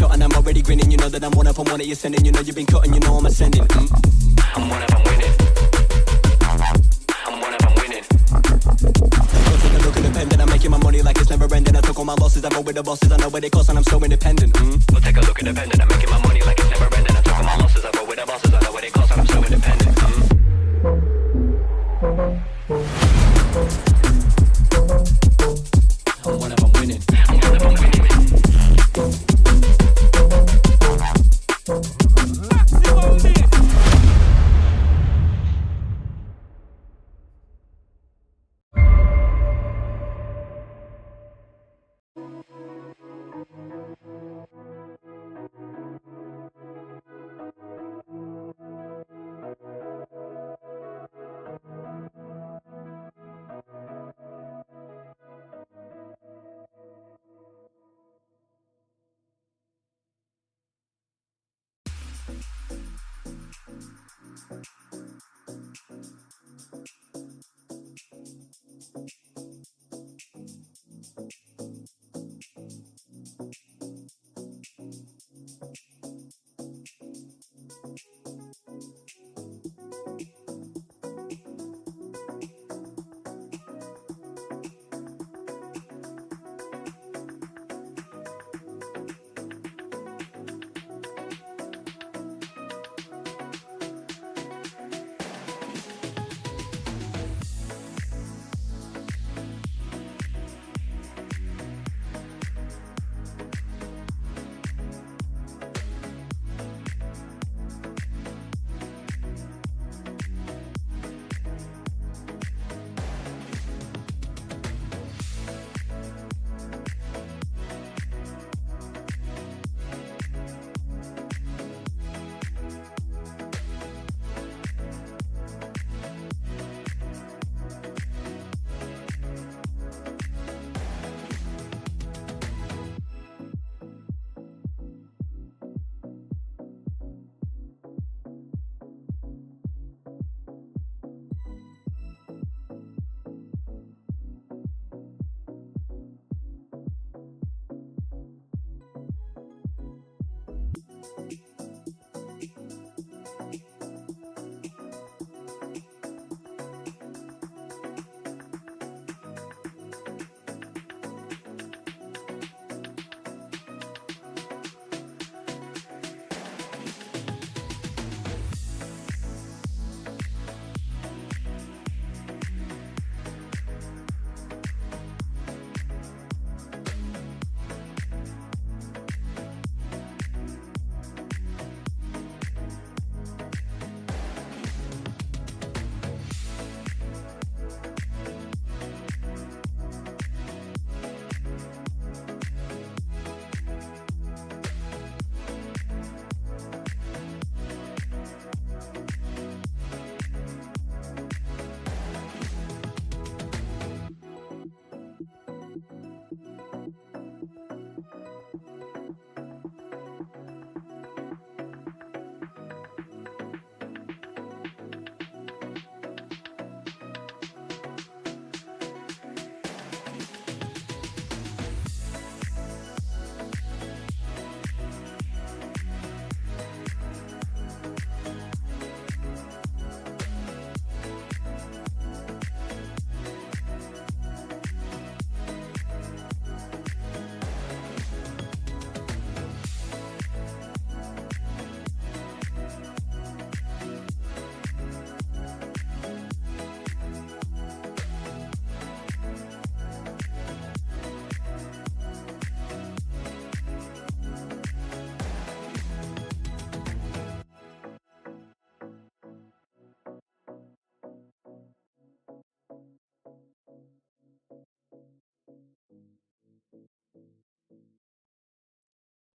shot and I'm already grinning. You know that I'm one up on one that you're sending. You know you've been cutting, you know I'm ascending. I'm one up, I'm winning. I'm one up, I'm winning. Go take a look independent. I'm making my money like it's never ending. I took all my losses, I roll with the bosses. I know where they cost and I'm so independent. We'll take a look independent. I'm making my money like it's never ending. I took all my losses, I roll with the bosses. I know where they cost and I'm so independent. I'm one up, I'm winning. I'm one up, I'm winning.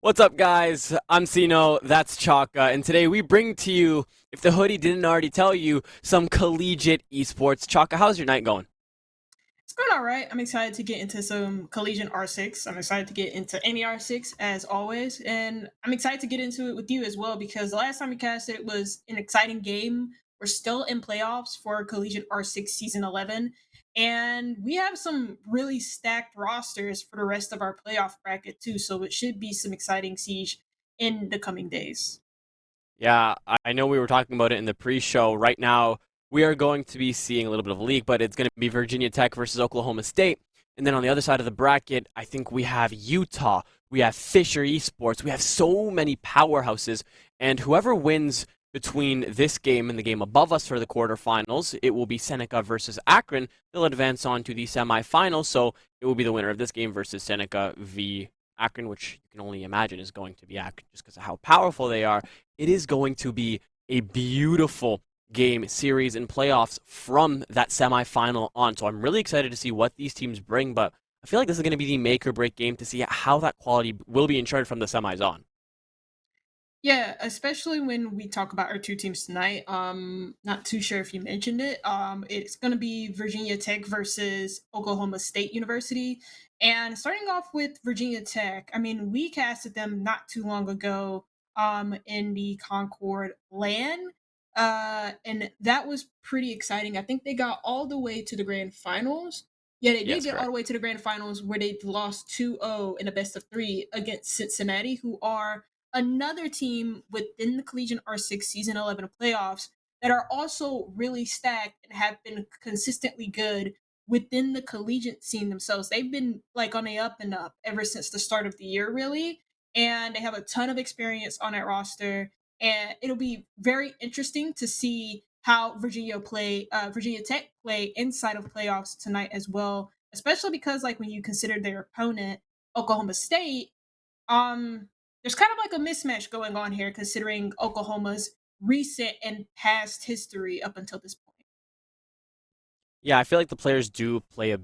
What's up, guys? I'm Sino, that's Chaka, and today we bring to you, if the hoodie didn't already tell you, some collegiate esports. Chaka, how's your night going? It's going all right. I'm excited to get into some collegiate R6. I'm excited to get into any R6 as always, and I'm excited to get into it with you as well because the last time we cast it was an exciting game We're still in playoffs for Collegiate R6 Season 11. And we have some really stacked rosters for the rest of our playoff bracket, too. So it should be some exciting siege in the coming days. Yeah, I know we were talking about it in the pre-show. Right now, we are going to be seeing a little bit of a leak, but it's going to be Virginia Tech versus Oklahoma State. And then on the other side of the bracket, I think we have Utah, we have Fisher Esports, we have so many powerhouses, and whoever wins between this game and the game above us for the quarterfinals, it will be Seneca versus Akron. They'll advance on to the semifinals, so it will be the winner of this game versus Seneca v. Akron, which you can only imagine is going to be Akron just because of how powerful they are. It is going to be a beautiful game series and playoffs from that semifinal on. So I'm really excited to see what these teams bring, but I feel like this is going to be the make or break game to see how that quality will be ensured from the semis on. Yeah, especially when we talk about our two teams tonight. Not too sure if you mentioned it. It's going to be Virginia Tech versus Oklahoma State University. And starting off with Virginia Tech, I mean, we casted them not too long ago in the Concord LAN. And that was pretty exciting. I think they got all the way to the grand finals. Yeah, they did Yes, get all correct. the way to the grand finals where they lost 2-0 in a best of three against Cincinnati, who are another team within the Collegiate R6 Season 11 playoffs that are also really stacked and have been consistently good within the collegiate scene themselves. They've been like on a up and up ever since the start of the year, really. And they have a ton of experience on that roster. And it'll be very interesting to see how Virginia Tech play inside of playoffs tonight as well, especially because like when you consider their opponent, Oklahoma State, there's kind of like a mismatch going on here considering Oklahoma's recent and past history up until this point. Yeah, I feel like the players do play a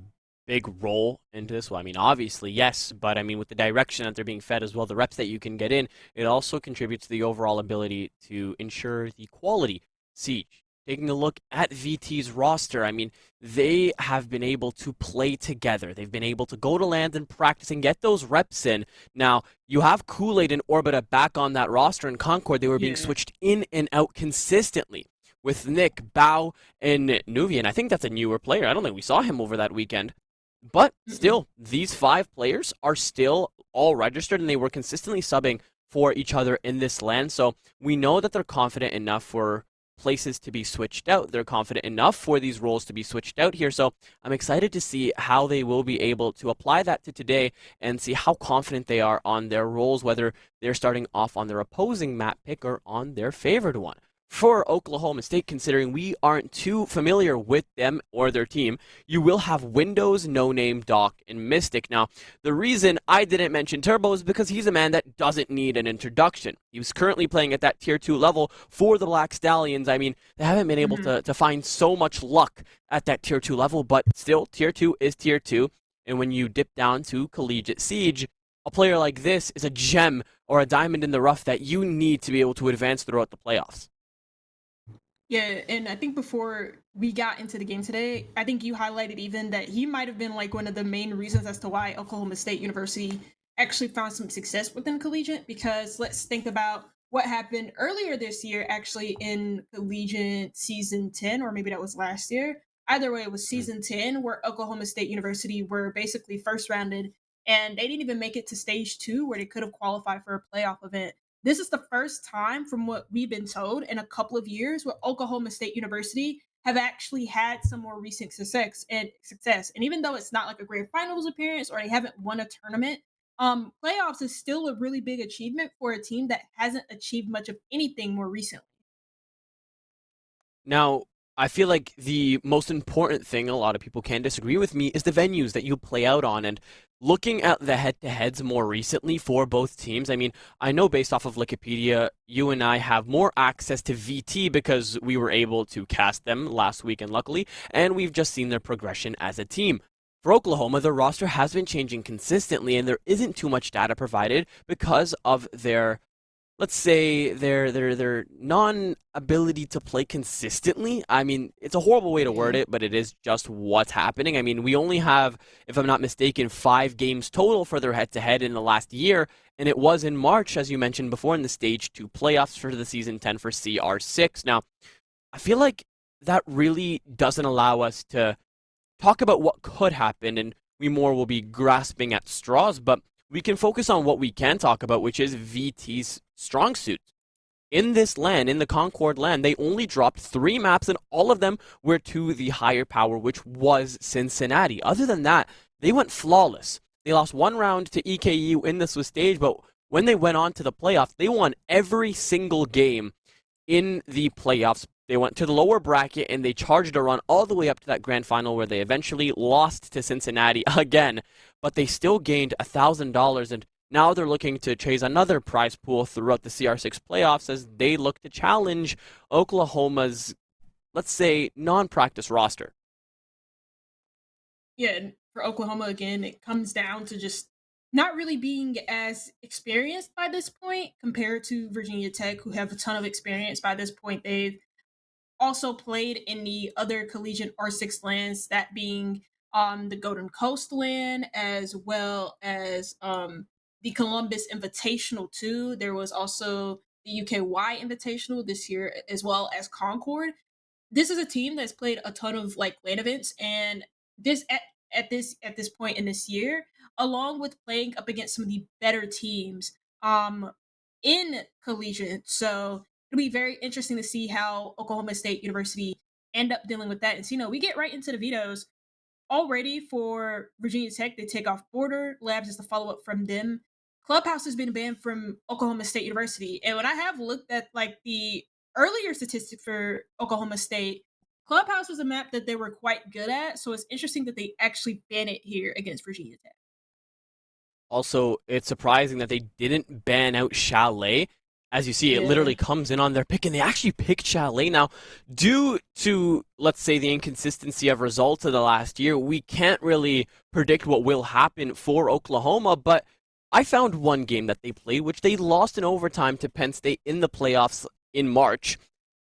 big role into this. Well, I mean, obviously, yes, but I mean, with the direction that they're being fed as well, the reps that you can get in, it also contributes to the overall ability to ensure the quality siege. Taking a look at VT's roster, I mean, they have been able to play together. They've been able to go to land and practice and get those reps in. Now, you have Kool-Aid and Orbita back on that roster in Concord. They were being Yeah. switched in and out consistently with Nick, Bao, and Nuvian. I think that's a newer player. I don't think we saw him over that weekend. But Mm-mm. still, these five players are still all registered and they were consistently subbing for each other in this land. So we know that they're confident enough for places to be switched out. They're confident enough for these roles to be switched out here. So I'm excited to see how they will be able to apply that to today and see how confident they are on their roles, whether they're starting off on their opposing map pick or on their favored one. For Oklahoma State, considering we aren't too familiar with them or their team, you will have Windows, No Name, Doc, and Mystic. Now, the reason I didn't mention Turbo is because he's a man that doesn't need an introduction. He was currently playing at that Tier 2 level for the Black Stallions. I mean, they haven't been able Hmm. to find so much luck at that Tier 2 level, but still, Tier 2 is Tier 2. And when you dip down to Collegiate Siege, a player like this is a gem or a diamond in the rough that you need to be able to advance throughout the playoffs. Yeah, and I think before we got into the game today, I think you highlighted even that he might have been like one of the main reasons as to why Oklahoma State University actually found some success within collegiate. Because let's think about what happened earlier this year, actually in collegiate season 10, or maybe that was last year. Either way, it was Mhm. season 10 where Oklahoma State University were basically first rounded and they didn't even make it to stage two where they could have qualified for a playoff event. This is the first time, from what we've been told, in a couple of years where Oklahoma State University have actually had some more recent success. And even though it's not like a grand finals appearance or they haven't won a tournament, playoffs is still a really big achievement for a team that hasn't achieved much of anything more recently. Now, I feel like the most important thing, a lot of people can disagree with me, is the venues that you play out on. And looking at the head to heads more recently for both teams, I mean, I know based off of Wikipedia, you and I have more access to VT because we were able to cast them last weekend, luckily, and we've just seen their progression as a team. For Oklahoma, the roster has been changing consistently, and there isn't too much data provided because of their, let's say, their non ability to play consistently. I mean, it's a horrible way to word Yeah. it, but it is just what's happening. I mean, we only have, if I'm not mistaken, 5 games total for their head to head in the last year, and it was in March, as you mentioned before, in the stage 2 playoffs for the season 10 for CR6. Now, I feel like that really doesn't allow us to talk about what could happen, and we more will be grasping at straws, but we can focus on what we can talk about, which is VT's strong suit. In this land, in the Concord land, they only dropped 3 maps, and all of them were to the higher power, which was Cincinnati. Other than that, they went flawless. They lost 1 round to EKU in the Swiss stage, but when they went on to the playoffs, they won every single game in the playoffs. They went to the lower bracket and they charged a run all the way up to that grand final where they eventually lost to Cincinnati again, but they still gained $1,000, and now they're looking to chase another prize pool throughout the CR6 playoffs as they look to challenge Oklahoma's, let's say, non-practice roster. Yeah, and for Oklahoma, again, it comes down to just not really being as experienced by this point compared to Virginia Tech, who have a ton of experience by this point. They've also played in the other collegiate R6 lands, that being the Golden Coast land, as well as the Columbus Invitational too. There was also the UKY Invitational this year, as well as Concord. This is a team that's played a ton of like LAN events, and this at this point in this year, along with playing up against some of the better teams in collegiate. So it'll be very interesting to see how Oklahoma State University end up dealing with that. And so, we get right into the vetoes already for Virginia Tech. They take off Border Labs as the follow up from them. Clubhouse has been banned from Oklahoma State University. And when I have looked at like the earlier statistics for Oklahoma State, Clubhouse was a map that they were quite good at. So it's interesting that they actually ban it here against Virginia Tech. Also, it's surprising that they didn't ban out Chalet. As you see, it literally comes in on their pick, and they actually picked Chalet. Now, due to, let's say, the inconsistency of results of the last year, we can't really predict what will happen for Oklahoma, but I found one game that they played, which they lost in overtime to Penn State in the playoffs in March.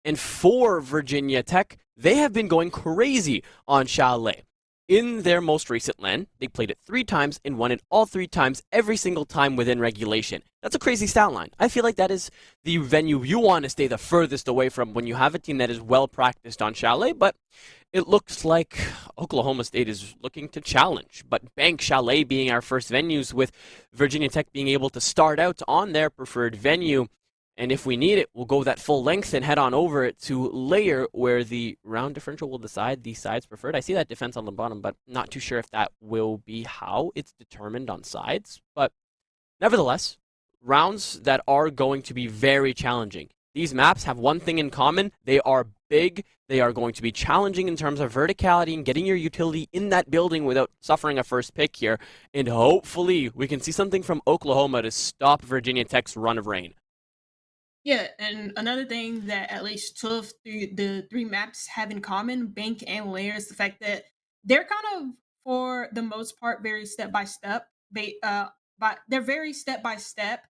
And for Virginia Tech, they have been going crazy on Chalet. In their most recent LAN, they played it 3 times and won it all 3 times, every single time within regulation. That's a crazy stat line. I feel like that is the venue you want to stay the furthest away from when you have a team that is well practiced on Chalet, but it looks like Oklahoma State is looking to challenge. But Bank Chalet being our first venues, with Virginia Tech being able to start out on their preferred venue. And if we need it, we'll go that full length and head on over it to Layer, where the round differential will decide the sides preferred. I see that defense on the bottom, but not too sure if that will be how it's determined on sides. But nevertheless, rounds that are going to be very challenging. These maps have one thing in common. They are big. They are going to be challenging in terms of verticality and getting your utility in that building without suffering a first pick here. And hopefully we can see something from Oklahoma to stop Virginia Tech's run of rain. Yeah, and another thing that at least 2 of the 3 maps have in common, Bank and Layer, is the fact that they're kind of, for the most part, very step by step. But they're very step by step,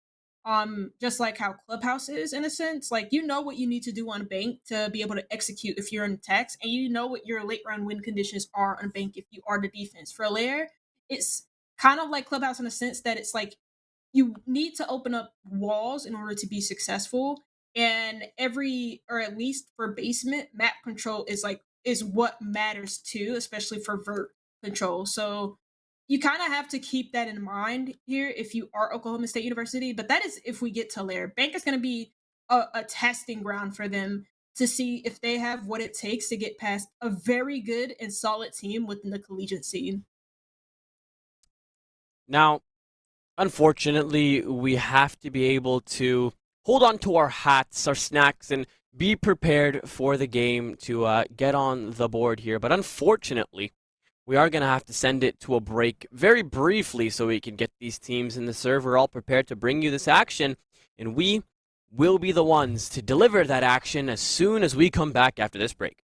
just like how Clubhouse is in a sense. Like, you know what you need to do on Bank to be able to execute if you're in attacks, and you know what your late round win conditions are on Bank if you are the defense. For Layer, it's kind of like Clubhouse in a sense that it's like you need to open up walls in order to be successful, and or at least for basement, map control is what matters too, especially for vert control. So you kind of have to keep that in mind here if you are Oklahoma State University. But that is if we get to Lair. Bank is going to be a testing ground for them to see if they have what it takes to get past a very good and solid team within the collegiate scene. Now, unfortunately, we have to be able to hold on to our hats, our snacks, and be prepared for the game to get on the board here. But unfortunately, we are going to have to send it to a break very briefly so we can get these teams in the server all prepared to bring you this action. And we will be the ones to deliver that action as soon as we come back after this break.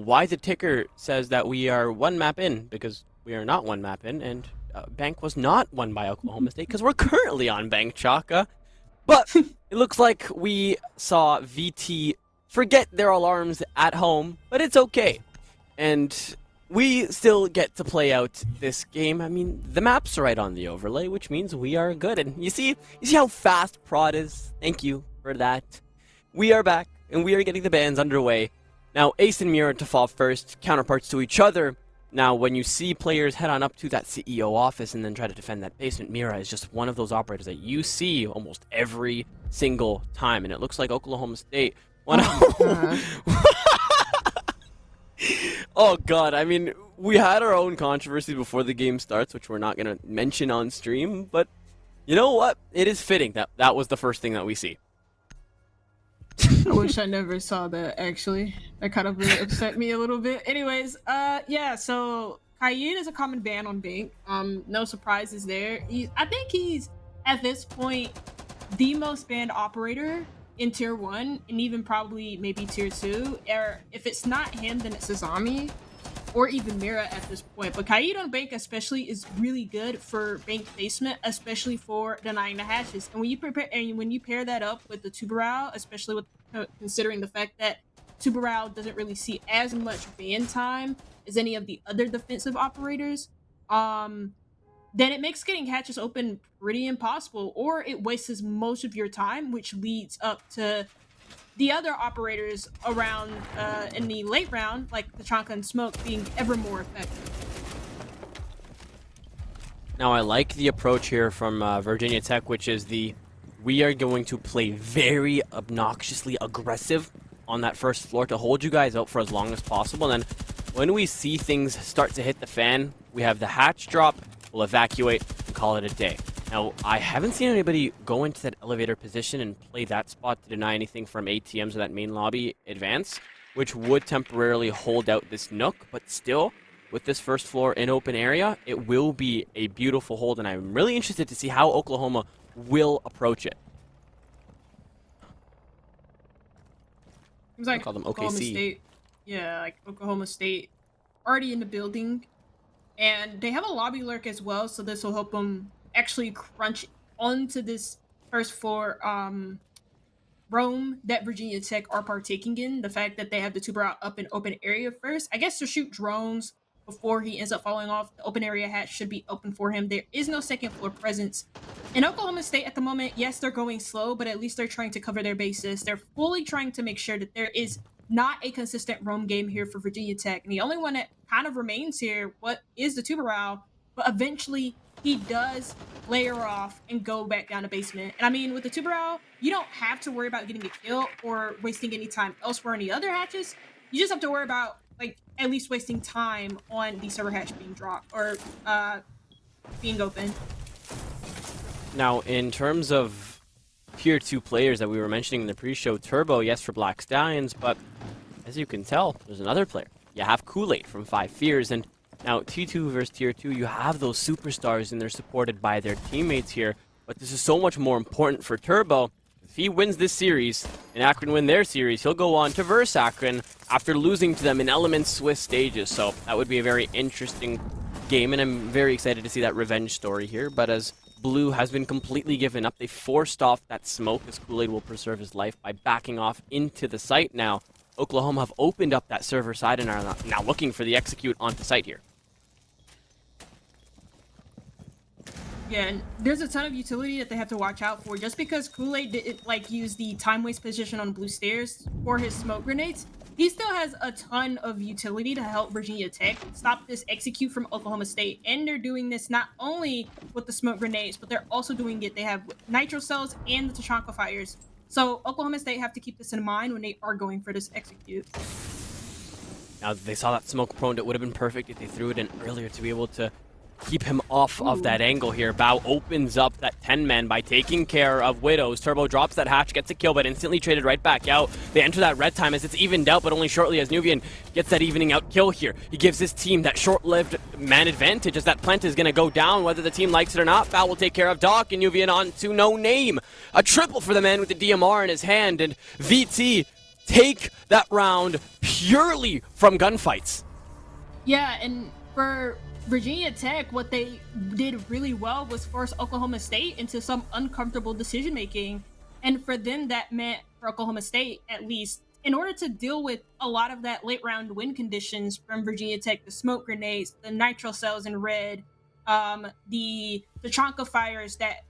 why the ticker says that we are one map in, because we are not one map in, and Bank was not won by Oklahoma State, because we're currently on Bank Chaka. But it looks like we saw VT forget their alarms at home, but it's okay. And we still get to play out this game. I mean, the map's right on the overlay, which means we are good. And you see how fast Prod is? Thank you for that. We are back, and we are getting the bans underway. Now, Ace and Mira to fall first, counterparts to each other. Now, when you see players head on up to that CEO office and then try to defend that basement, Mira is just one of those operators that you see almost every single time. And it looks like Oklahoma State went Oh god, I mean, we had our own controversy before the game starts, which we're not going to mention on stream, but you know what? It is fitting that that was the first thing that we see. I wish I never saw that, actually. That kind of really upset me a little bit. Anyways, yeah, so Kayid is a common ban on Bank. No surprises there. I think he's, at this point, the most banned operator in Tier 1, and even probably maybe Tier 2. Or if it's not him, then it's Azami, or even Mira at this point. But Kayid on Bank especially is really good for Bank basement, especially for denying the hatches. And when you pair that up with the Tubarão, especially with considering the fact that Tubarão doesn't really see as much ban time as any of the other defensive operators, then it makes getting hatches open pretty impossible, or it wastes most of your time, which leads up to the other operators around in the late round, like the Tachanka and Smoke, being ever more effective. Now, I like the approach here from Virginia Tech, which is we are going to play very obnoxiously aggressive on that first floor to hold you guys out for as long as possible. And then when we see things start to hit the fan, we have the hatch drop, we'll evacuate and call it a day. Now, I haven't seen anybody go into that elevator position and play that spot to deny anything from ATMs or that main lobby advance, which would temporarily hold out this Nook, but still, with this first floor in open area, it will be a beautiful hold, and I'm really interested to see how Oklahoma will approach it. Seems like I call them Oklahoma OKC. State, yeah, like Oklahoma State already in the building, and they have a lobby lurk as well, so this will help them actually crunch onto this first floor roam that Virginia Tech are partaking in. The fact that they have the Tubarão up in open area first, I guess, to shoot drones before he ends up falling off. The open area hatch should be open for him. There is no second floor presence in Oklahoma State at the moment. Yes, they're going slow, but at least they're trying to cover their bases. They're fully trying to make sure that there is not a consistent roam game here for Virginia Tech. And the only one that kind of remains here, what is the Tubarão, but eventually he does layer off and go back down to basement. And I mean, with the Tubarão, you don't have to worry about getting a kill or wasting any time elsewhere on the other hatches. You just have to worry about, like, at least wasting time on the server hatch being dropped or being open. Now, in terms of Tier 2 players that we were mentioning in the pre-show, Turbo, yes, for Black Stallions, but as you can tell, there's another player. You have Kool-Aid from 5 Fears, and now, T2 versus Tier 2, you have those superstars, and they're supported by their teammates here, but this is so much more important for Turbo. If he wins this series, and Akron win their series, he'll go on to verse Akron after losing to them in Element Swiss stages, so that would be a very interesting game, and I'm very excited to see that revenge story here, but as Blue has been completely given up, they forced off that smoke as Kool-Aid will preserve his life by backing off into the site now. Oklahoma have opened up that server side and are now looking for the execute onto site here. Yeah, and there's a ton of utility that they have to watch out for. Just because Kool-Aid didn't use the time waste position on blue stairs for his smoke grenades, he still has a ton of utility to help Virginia Tech stop this execute from Oklahoma State. And they're doing this not only with the smoke grenades, but they're also doing it. They have nitro cells and the Tachanka fires. So Oklahoma State have to keep this in mind when they are going for this execute. Now they saw that smoke prone, it would have been perfect if they threw it in earlier to be able to keep him off of that angle here. Bao opens up that 10-man by taking care of Widows. Turbo drops that hatch, gets a kill, but instantly traded right back out. They enter that red time as it's evened out, but only shortly as Nuvian gets that evening out kill here. He gives his team that short-lived man advantage as that plant is going to go down, whether the team likes it or not. Bao will take care of Doc, and Nuvian on to No Name. A triple for the man with the DMR in his hand, and VT take that round purely from gunfights. Yeah, and for Virginia Tech, what they did really well was force Oklahoma State into some uncomfortable decision making. And for them, that meant, for Oklahoma State at least, in order to deal with a lot of that late round win conditions from Virginia Tech, the smoke grenades, the nitro cells in red, the Tachanka fires that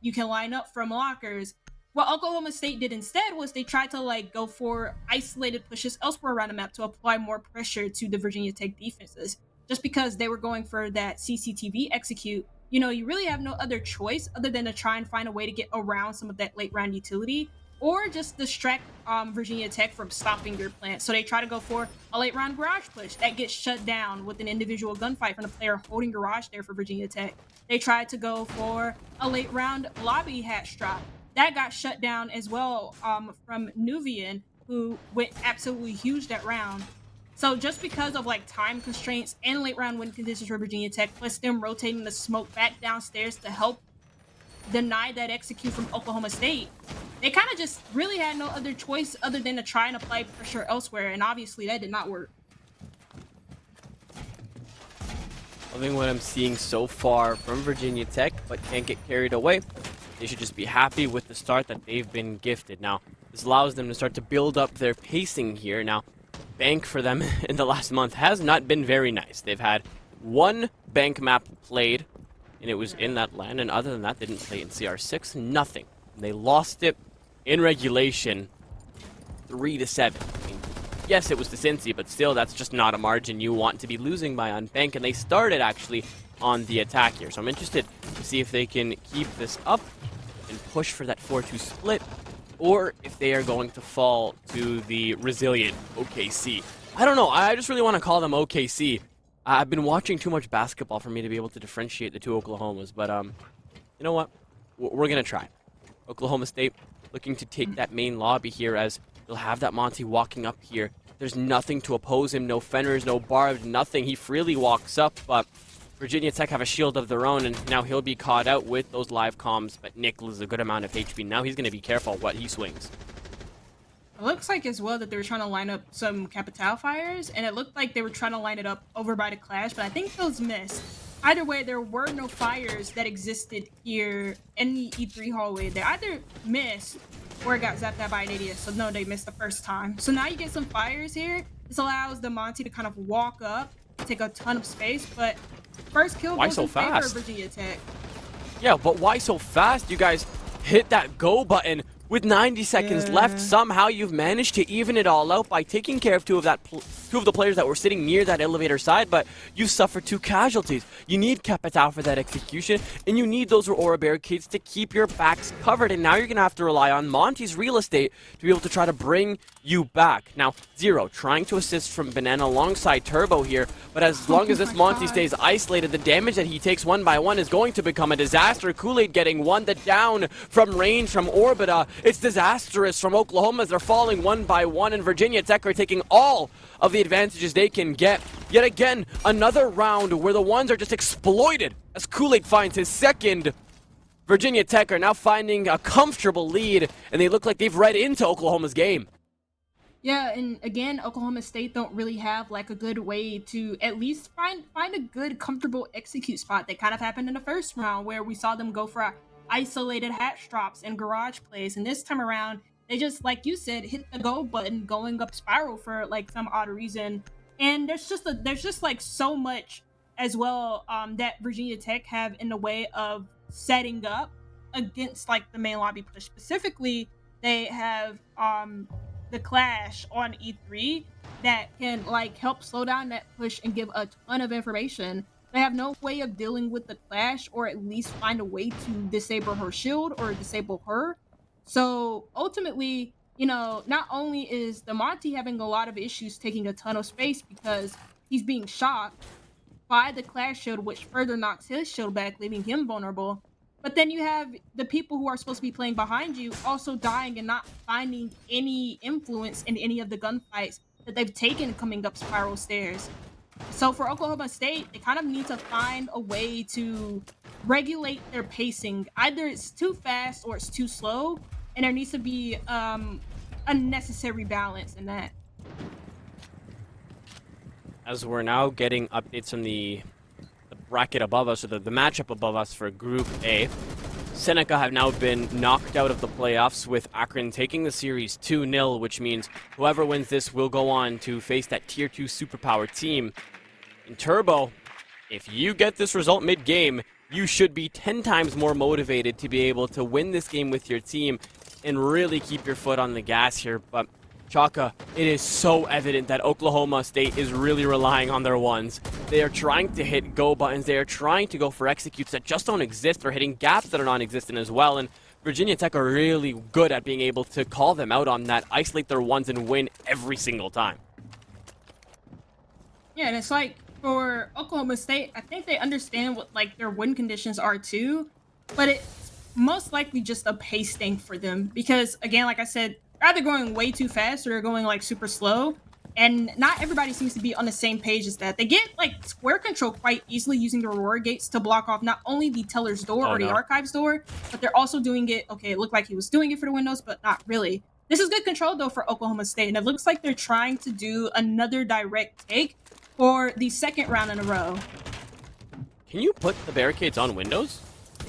you can line up from lockers. What Oklahoma State did instead was they tried to like go for isolated pushes elsewhere around the map to apply more pressure to the Virginia Tech defenses. Just because they were going for that CCTV execute, you know, you really have no other choice other than to try and find a way to get around some of that late round utility, or just distract Virginia Tech from stopping your plant. So they try to go for a late round garage push that gets shut down with an individual gunfight from the player holding garage there for Virginia Tech. They tried to go for a late round lobby hatch drop that got shut down as well from Nuvian, who went absolutely huge that round. So just because of like time constraints and late round win conditions for Virginia Tech, plus them rotating the smoke back downstairs to help deny that execute from Oklahoma State, they kind of just really had no other choice other than to try and apply pressure elsewhere, and obviously that did not work. Loving what I'm seeing so far from Virginia Tech, but can't get carried away. They should just be happy with the start that they've been gifted. Now, this allows them to start to build up their pacing here. Now, bank for them in the last month has not been very nice. They've had one bank map played, and it was in that land, and other than that, they didn't play in CR6, nothing. And they lost it in regulation 3-7. I mean, yes, it was to Cincy, but still, that's just not a margin you want to be losing by on bank, and they started actually on the attack here. So I'm interested to see if they can keep this up and push for that 4-2 split, or if they are going to fall to the resilient OKC. I don't know. I just really want to call them OKC. I've been watching too much basketball for me to be able to differentiate the two Oklahomas, but you know what? We're going to try. Oklahoma State looking to take that main lobby here, as they'll have that Monty walking up here. There's nothing to oppose him, no fenders, no barbed, nothing. He freely walks up, but Virginia Tech have a shield of their own, and now he'll be caught out with those live comms, but Nick loses a good amount of HP. Now he's going to be careful what he swings. It looks like as well that they were trying to line up some Capital fires, and it looked like they were trying to line it up over by the Clash, but I think those missed. Either way, there were no fires that existed here in the E3 hallway. They either missed or it got zapped out by an idiot, so no, they missed the first time. So now you get some fires here. This allows the Monty to kind of walk up, take a ton of space, but first kill goes in favor of Virginia Tech. Yeah, but why so fast? You guys hit that go button with 90 seconds left. Somehow you've managed to even it all out by taking care of two of the players that were sitting near that elevator side, but you've suffered 2 casualties. You need Capital for that execution, and you need those Aurora barricades to keep your backs covered, and now you're going to have to rely on Monty's real estate to be able to try to bring you back. Now, Zero trying to assist from Banana alongside Turbo here, but as long as this Monty stays isolated, the damage that he takes one by one is going to become a disaster. Kool-Aid getting one down from range from Orbita. It's disastrous from Oklahoma as they're falling one by one, and Virginia Tech are taking all of the advantages they can get. Yet again, another round where the ones are just exploited as Kool-Aid finds his second. Virginia Tech are now finding a comfortable lead, and they look like they've read into Oklahoma's game. Yeah, and again, Oklahoma State don't really have like a good way to at least find a good, comfortable execute spot. That kind of happened in the first round where we saw them go for isolated hatch drops and garage plays, and this time around they just, like you said, hit the go button going up spiral for like some odd reason. And there's just like so much as well that Virginia Tech have in the way of setting up against like the main lobby push. Specifically, they have the Clash on E3 that can like help slow down that push and give a ton of information. They have no way of dealing with the Clash, or at least find a way to disable her shield or disable her. So ultimately, you know, not only is the Monty having a lot of issues taking a ton of space because he's being shot by the Clash shield, which further knocks his shield back, leaving him vulnerable, but then you have the people who are supposed to be playing behind you also dying and not finding any influence in any of the gunfights that they've taken coming up spiral stairs. So for Oklahoma State, they kind of need to find a way to regulate their pacing. Either it's too fast or it's too slow, and there needs to be a necessary balance in that. As we're now getting updates from the bracket above us, or the matchup above us for Group A, Seneca have now been knocked out of the playoffs, with Akron taking the series 2-0, which means whoever wins this will go on to face that Tier 2 superpower team. In Turbo, if you get this result mid-game, you should be 10 times more motivated to be able to win this game with your team and really keep your foot on the gas here. But Chaka, it is so evident that Oklahoma State is really relying on their ones. They are trying to hit go buttons. They are trying to go for executes that just don't exist. They're hitting gaps that are non-existent as well. And Virginia Tech are really good at being able to call them out on that, isolate their ones, and win every single time. Yeah, and it's like, for Oklahoma State, I think they understand what like their win conditions are too, but it's most likely just a pace thing for them because, again, like I said, they're either going way too fast or they're going like super slow, and not everybody seems to be on the same page as that. They get like square control quite easily using the Aurora gates to block off not only the teller's door the archives door, but they're also doing it. Okay, it looked like he was doing it for the windows, but not really. This is good control though for Oklahoma State, and it looks like they're trying to do another direct take for the second round in a row. Can you put the barricades on windows?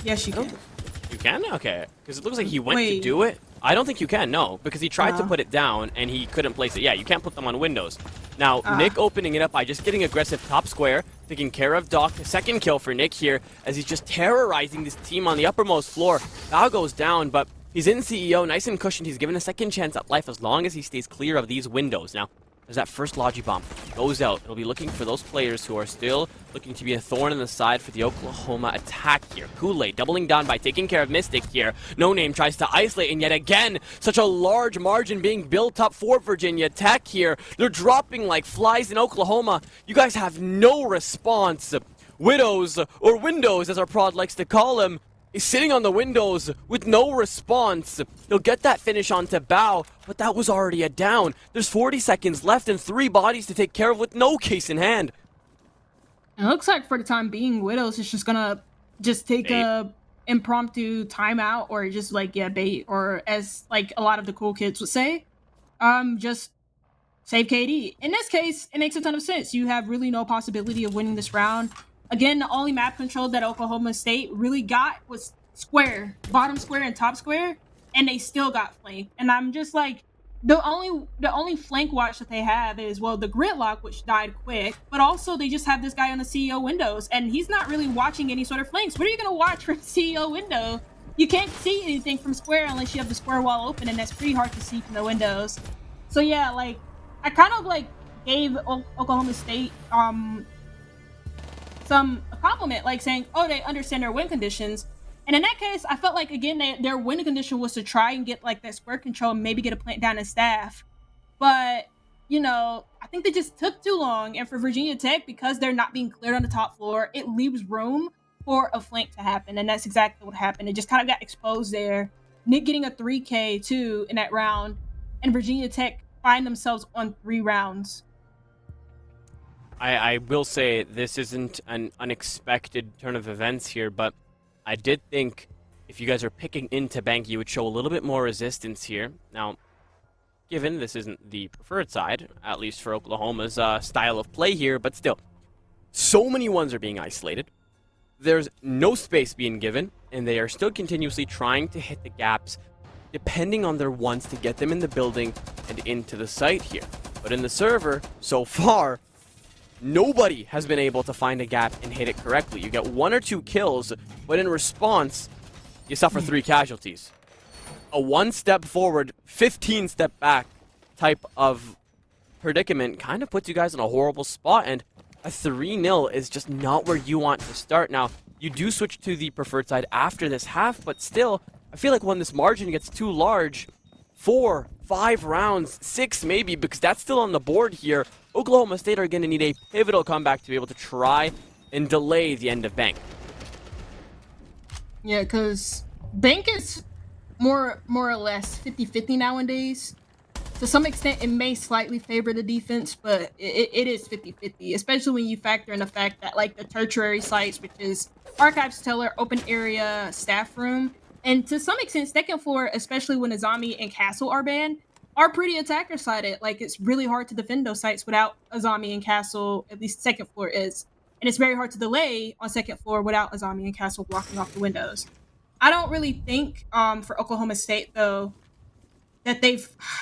Yes, you can. You can? Okay. Because it looks like he went to do it. I don't think you can, no. Because he tried to put it down, and he couldn't place it. Yeah, you can't put them on windows. Now, Nick opening it up by just getting aggressive top square, taking care of Doc. Second kill for Nick here, as he's just terrorizing this team on the uppermost floor. Bao goes down, but he's in CEO, nice and cushioned. He's given a second chance at life as long as he stays clear of these windows. Now, there's that first Logi Bomb. Goes out. It'll be looking for those players who are still looking to be a thorn in the side for the Oklahoma attack here. Kool-Aid doubling down by taking care of Mystic here. No Name tries to isolate, and yet again, such a large margin being built up for Virginia Tech here. They're dropping like flies in Oklahoma. You guys have no response. Widows, or Windows as our prod likes to call him, is sitting on the windows with no response. He'll get that finish onto Bao, but that was already a down. There's 40 seconds left and 3 bodies to take care of with no case in hand. It looks like for the time being, Widows is just gonna take a impromptu timeout, or just like, yeah, bait, or as like a lot of the cool kids would say, just save KD. In this case, it makes a ton of sense. You have really no possibility of winning this round. Again, the only map control that Oklahoma State really got was square, bottom square and top square, and they still got flanked. And I'm just like, the only flank watch that they have is, well, the Gridlock, which died quick, but also they just have this guy on the CEO windows, and he's not really watching any sort of flanks. What are you going to watch from CEO window? You can't see anything from square unless you have the square wall open, and that's pretty hard to see from the windows. So yeah, like, I kind of like gave Oklahoma State a compliment, like saying, oh, they understand their win conditions. And in that case, I felt like, again, their win condition was to try and get like that square control and maybe get a plant down in staff. But, you know, I think they just took too long. And for Virginia Tech, because they're not being cleared on the top floor, it leaves room for a flank to happen. And that's exactly what happened. It just kind of got exposed there. Nick getting a 3K too in that round, and Virginia Tech find themselves on 3 rounds. I will say this isn't an unexpected turn of events here, but I did think if you guys are picking into bank, you would show a little bit more resistance here. Now, given this isn't the preferred side, at least for Oklahoma's style of play here, but still, so many ones are being isolated. There's no space being given, and they are still continuously trying to hit the gaps, depending on their ones to get them in the building and into the site here. But in the server, so far, nobody has been able to find a gap and hit it correctly. You get 1 or 2 kills, but in response, you suffer 3 casualties. A 1 step forward, 15 step back type of predicament kind of puts you guys in a horrible spot, and a 3-0 is just not where you want to start. Now, you do switch to the preferred side after this half, but still, I feel like when this margin gets too large, 4, 5 rounds, 6 maybe, because that's still on the board here, Oklahoma State are going to need a pivotal comeback to be able to try and delay the end of Bank. Yeah, because Bank is more or less 50-50 nowadays. To some extent, it may slightly favor the defense, but it is 50-50, especially when you factor in the fact that, like, the tertiary sites, which is Archives Teller, Open Area, Staff Room, and to some extent, second floor, especially when Azami and Castle are banned, are pretty attacker-sided. Like, it's really hard to defend those sites without Azami and Castle, at least second floor is. And it's very hard to delay on second floor without Azami and Castle blocking off the windows. I don't really think for Oklahoma State, though, that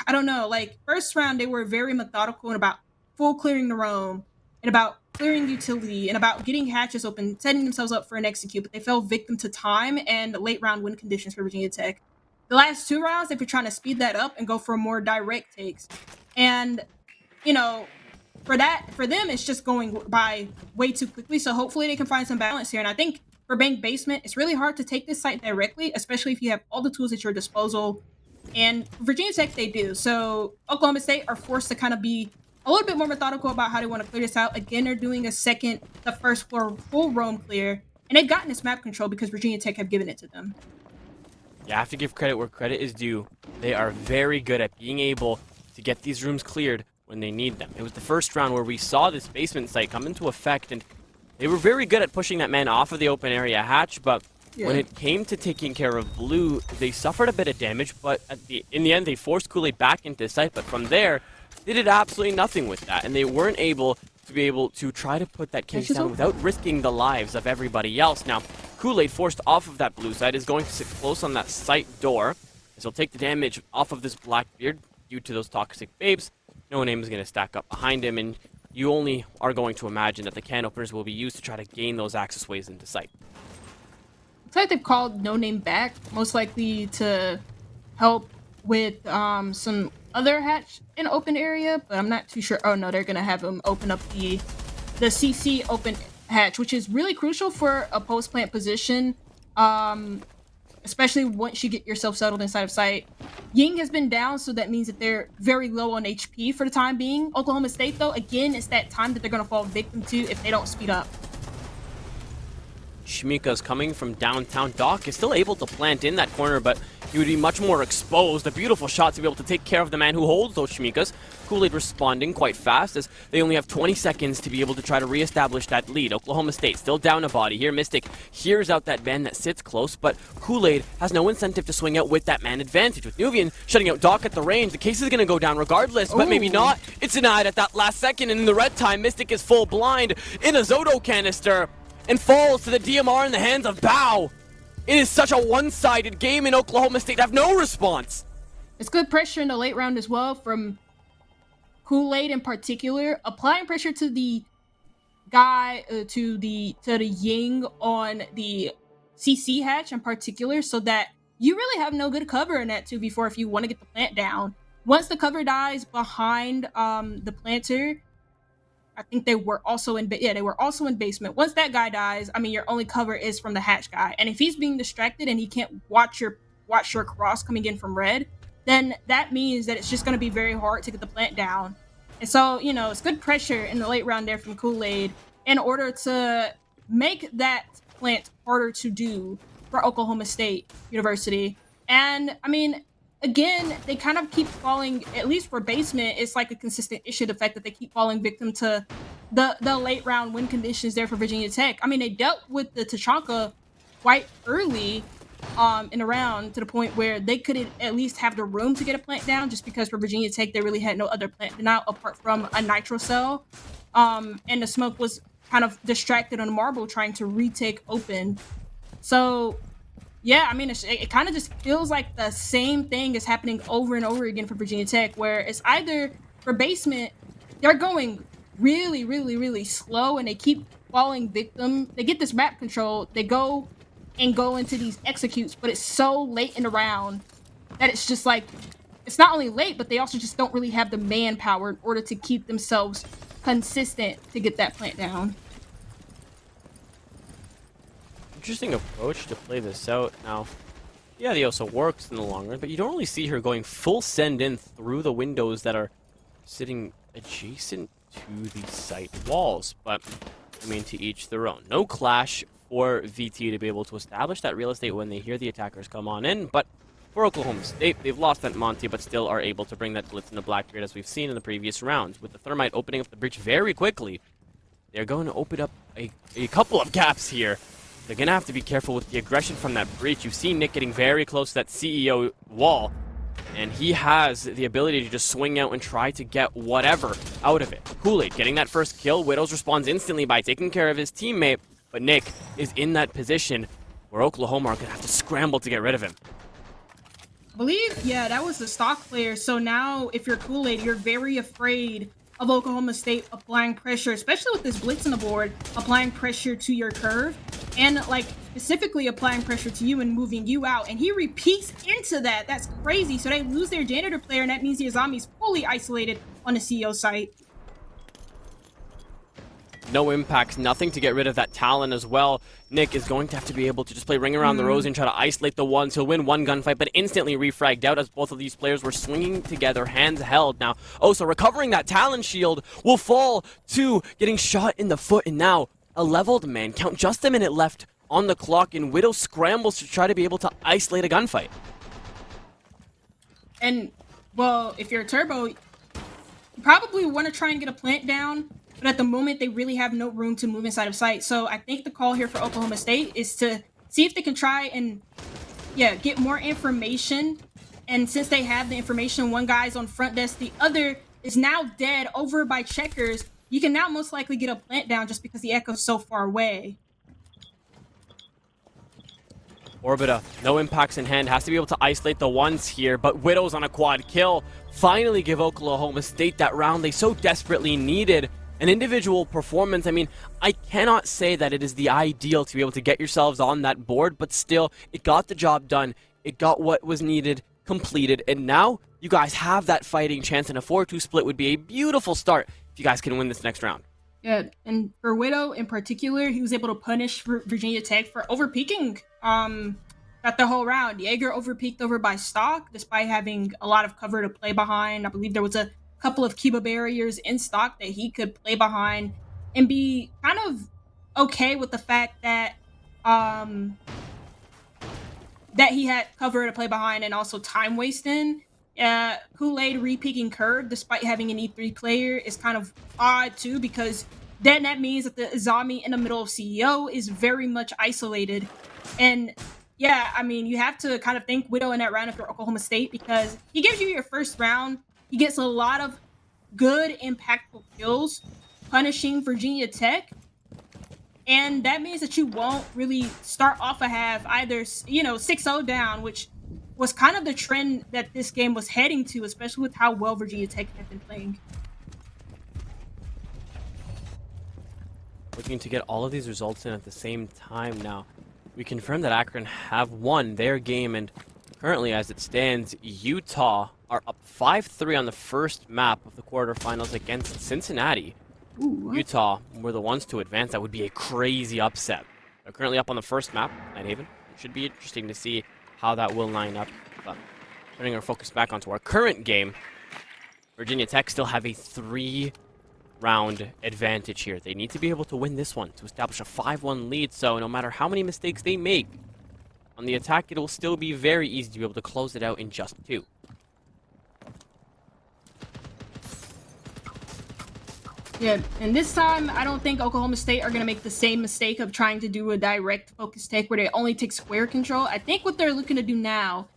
I don't know, like, first round, they were very methodical and about full clearing the roam and about clearing utility and about getting hatches open, setting themselves up for an execute, but they fell victim to time and late round win conditions for Virginia Tech. The last 2 rounds, they've been trying to speed that up and go for more direct takes. And, you know, for them, it's just going by way too quickly. So hopefully they can find some balance here. And I think for Bank Basement, it's really hard to take this site directly, especially if you have all the tools at your disposal. And Virginia Tech, they do. So Oklahoma State are forced to kind of be a little bit more methodical about how they want to clear this out. Again, they're doing the first floor full roam clear. And they've gotten this map control because Virginia Tech have given it to them. You have to give credit where credit is due. They are very good at being able to get these rooms cleared when they need them. It was the first round where we saw this basement site come into effect, and they were very good at pushing that man off of the open area hatch, but when it came to taking care of blue, they suffered a bit of damage, but in the end, they forced Kool-Aid back into the site, but from there, they did absolutely nothing with that, and they weren't able to try to put that case down without risking the lives of everybody else. Now, Kool-Aid, forced off of that blue side, is going to sit close on that site door, as he'll take the damage off of this Blackbeard due to those toxic babes. No name is going to stack up behind him, and you only are going to imagine that the can openers will be used to try to gain those access ways into site. It's like they've called No Name back, most likely to help with some other hatch in open area, but I'm not too sure. Oh no, they're gonna have him open up the CC open hatch, which is really crucial for a post plant position, especially once you get yourself settled inside of site. Ying has been down, so that means that they're very low on HP for the time being. Oklahoma State, though, again, it's that time that they're gonna fall victim to if they don't speed up. Shmika's coming from downtown. Doc is still able to plant in that corner, but he would be much more exposed. A beautiful shot to be able to take care of the man who holds those Shmikas. Kool-Aid responding quite fast as they only have 20 seconds to be able to try to reestablish that lead. Oklahoma State still down a body here. Mystic hears out that man that sits close, but Kool-Aid has no incentive to swing out with that man advantage. With Nuvian shutting out Doc at the range, the case is going to go down regardless, but maybe not. It's denied at that last second, and in the red time, Mystic is full blind in a Zoto canister and falls to the DMR in the hands of Bao. It is such a one-sided game, in Oklahoma State have no response. It's good pressure in the late round as well from Kool-Aid in particular, applying pressure to the guy, to the Ying on the CC hatch in particular, so that you really have no good cover in that 2v4 if you want to get the plant down. Once the cover dies behind the planter, I think they were also in basement. Once that guy dies, I mean, your only cover is from the hatch guy. And if he's being distracted and he can't watch your cross coming in from red, then that means that it's just going to be very hard to get the plant down. And so, you know, it's good pressure in the late round there from Kool-Aid in order to make that plant harder to do for Oklahoma State University. And, I mean, again, they kind of keep falling, at least for basement, it's like a consistent issue, the fact that they keep falling victim to the late round win conditions there for Virginia Tech. I mean, they dealt with the Tachanka quite early in the round to the point where they could at least have the room to get a plant down, just because for Virginia Tech, they really had no other plant denial apart from a nitro cell. And the smoke was kind of distracted on marble trying to retake open. So yeah, I mean, it kind of just feels like the same thing is happening over and over again for Virginia Tech, where it's either for basement, they're going really, really, really slow and they keep falling victim. They get this map control, they go into these executes, but it's so late in the round that it's just like, it's not only late, but they also just don't really have the manpower in order to keep themselves consistent to get that plant down. Interesting approach to play this out. Now, yeah, the also works in the long run, but you don't really see her going full send in through the windows that are sitting adjacent to the site walls. But, I mean, to each their own. No clash for VT to be able to establish that real estate when they hear the attackers come on in, but for Oklahoma State, they've lost that Monty, but still are able to bring that blitz into Blackbeard as we've seen in the previous rounds. With the Thermite opening up the breach very quickly, they're going to open up a couple of gaps here. They're going to have to be careful with the aggression from that breach. You see Nick getting very close to that CEO wall. and he has the ability to just swing out and try to get whatever out of it. Kool-Aid getting that first kill. Widows responds instantly by taking care of his teammate, but Nick is in that position where Oklahoma are going to have to scramble to get rid of him. I believe, yeah, that was the stock player. So now, if you're Kool-Aid, you're very afraid of Oklahoma State applying pressure, especially with this blitz on the board, applying pressure to your curve, and like specifically applying pressure to you and moving you out. And he repeats into that. That's crazy. So they lose their janitor player, and that means the Azami's fully isolated on the CEO site. No impacts, nothing to get rid of that Talon as well. Nick is going to have to be able to just play Ring Around the Rosy and try to isolate the ones. He'll win one gunfight, but instantly refragged out as both of these players were swinging together, hands held. Now, so recovering that Talon shield will fall to getting shot in the foot, and now a leveled man count. Just a minute left on the clock, and Widow scrambles to try to be able to isolate a gunfight. And, well, if you're a Turbo, you probably want to try and get a plant down, but at the moment, they really have no room to move inside of sight. So I think the call here for Oklahoma State is to see if they can try and, get more information. And since they have the information, one guy's on front desk, the other is now dead over by checkers. You can now most likely get a plant down just because the Echo's so far away. Orbita, no impacts in hand, has to be able to isolate the ones here, but Widows on a quad kill finally give Oklahoma State that round they so desperately needed. An individual performance, I mean, I cannot say that it is the ideal to be able to get yourselves on that board, but still, it got the job done. It got what was needed, completed, and now you guys have that fighting chance, and a 4-2 split would be a beautiful start if you guys can win this next round. Yeah, and for Widow in particular, he was able to punish Virginia Tech for overpeaking at the whole round. Jaeger overpeaked over by stock, despite having a lot of cover to play behind. I believe there was a couple of Kiba barriers in stock that he could play behind and be kind of okay with the fact that that he had cover to play behind and also time wasting. Kool-Aid re-peaking curve despite having an E3 player is kind of odd too, because then that means that the Azami in the middle of CEO is very much isolated. And yeah, I mean, you have to kind of think Widow in that round if you're Oklahoma State, because he gives you your first round. He gets a lot of good, impactful kills, punishing Virginia Tech. And that means that you won't really start off a half either, 6-0 down, which was kind of the trend that this game was heading to, especially with how well Virginia Tech had been playing. Looking to get all of these results in at the same time now. We confirmed that Akron have won their game, and currently, as it stands, Utah are up 5-3 on the first map of the quarterfinals against Cincinnati. Ooh, Utah were the ones to advance. That would be a crazy upset. They're currently up on the first map, Nighthaven. It should be interesting to see how that will line up. But turning our focus back onto our current game, Virginia Tech still have a 3-round advantage here. They need to be able to win this one to establish a 5-1 lead, so no matter how many mistakes they make on the attack, it will still be very easy to be able to close it out in just 2. Yeah, and this time, I don't think Oklahoma State are going to make the same mistake of trying to do a direct focus take where they only take square control. I think what they're looking to do now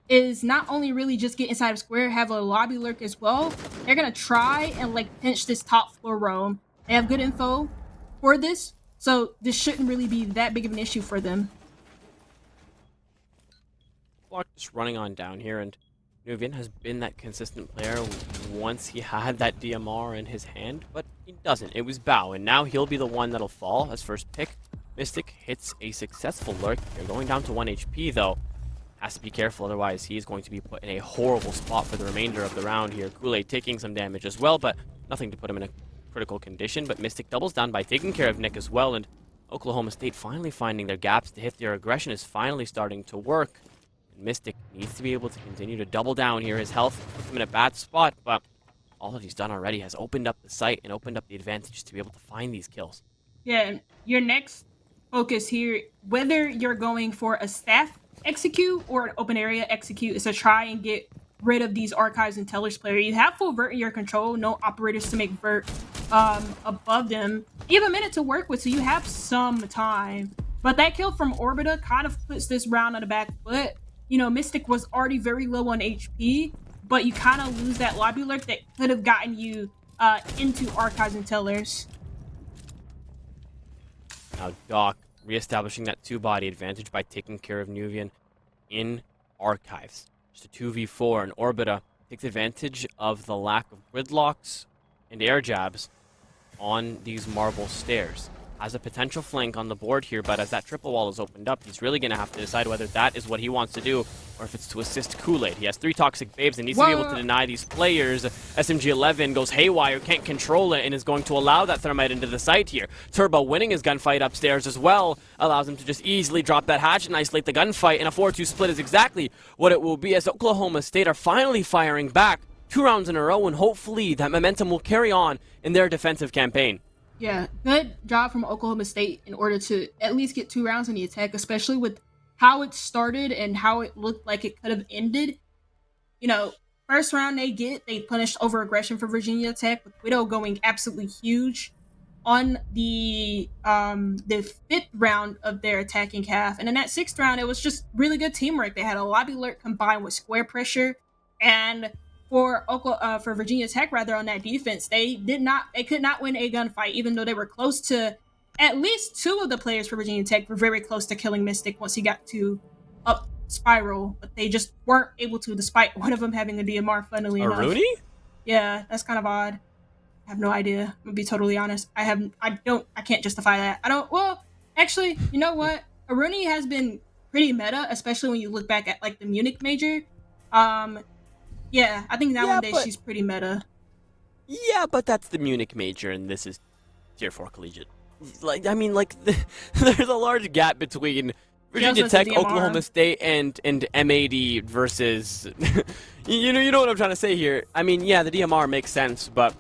is not only really just get inside of square, have a lobby lurk as well. They're going to try and pinch this top floor roam. They have good info for this, so this shouldn't really be that big of an issue for them. Block just running on down here, and Nuvian has been that consistent player once he had that DMR in his hand, but he doesn't. It was Bao, and now he'll be the one that'll fall as first pick. Mystic hits a successful lurk. They're going down to 1 HP, though. Has to be careful, otherwise he is going to be put in a horrible spot for the remainder of the round here. Kool-Aid taking some damage as well, but nothing to put him in a critical condition. But Mystic doubles down by taking care of Nick as well, and Oklahoma State finally finding their gaps to hit. Their aggression is finally starting to work. Mystic needs to be able to continue to double down here. His health puts him in a bad spot, but all that he's done already has opened up the site and opened up the advantage to be able to find these kills. Yeah, your next focus here, whether you're going for a staff execute or an open area execute, is to try and get rid of these archives and tellers player. You have full vert in your control, no operators to make vert above them. You have a minute to work with, so you have some time. But that kill from Orbita kind of puts this round on the back foot. Mystic was already very low on HP, but you kind of lose that lobby lurk that could have gotten you into Archives and Tellers. Now Doc reestablishing that two-body advantage by taking care of Nuvian in Archives. Just a 2v4, and Orbita takes advantage of the lack of gridlocks and air jabs on these marble stairs. Has a potential flank on the board here, but as that triple wall is opened up, he's really going to have to decide whether that is what he wants to do or if it's to assist Kool-Aid. He has 3 Toxic Babes and needs to be able to deny these players. SMG11 goes haywire, can't control it, and is going to allow that Thermite into the site here. Turbo winning his gunfight upstairs as well, allows him to just easily drop that hatch and isolate the gunfight, and a 4-2 split is exactly what it will be as Oklahoma State are finally firing back 2 rounds in a row, and hopefully that momentum will carry on in their defensive campaign. Yeah, good job from Oklahoma State in order to at least get 2 rounds in the attack, especially with how it started and how it looked like it could have ended. First round they punished over aggression for Virginia Tech, with Widow going absolutely huge on the 5th round of their attacking half. And in that 6th round, it was just really good teamwork. They had a lobby lurk combined with square pressure, and for Virginia Tech, rather, on that defense, they could not win a gunfight, even though they were close to, at least 2 of the players for Virginia Tech were very close to killing Mystic once he got to up spiral, but they just weren't able to, despite one of them having a DMR, funnily enough. Rooney? Yeah, that's kind of odd. I have no idea. I'm gonna be totally honest. I can't justify that. Well, actually, you know what? Aruni has been pretty meta, especially when you look back at like the Munich major. Yeah, I think she's pretty meta. Yeah, but that's the Munich major, and this is Tier 4 collegiate. There's a large gap between Virginia Tech, Oklahoma State, and M80 versus... you know what I'm trying to say here. I mean, yeah, the DMR makes sense, but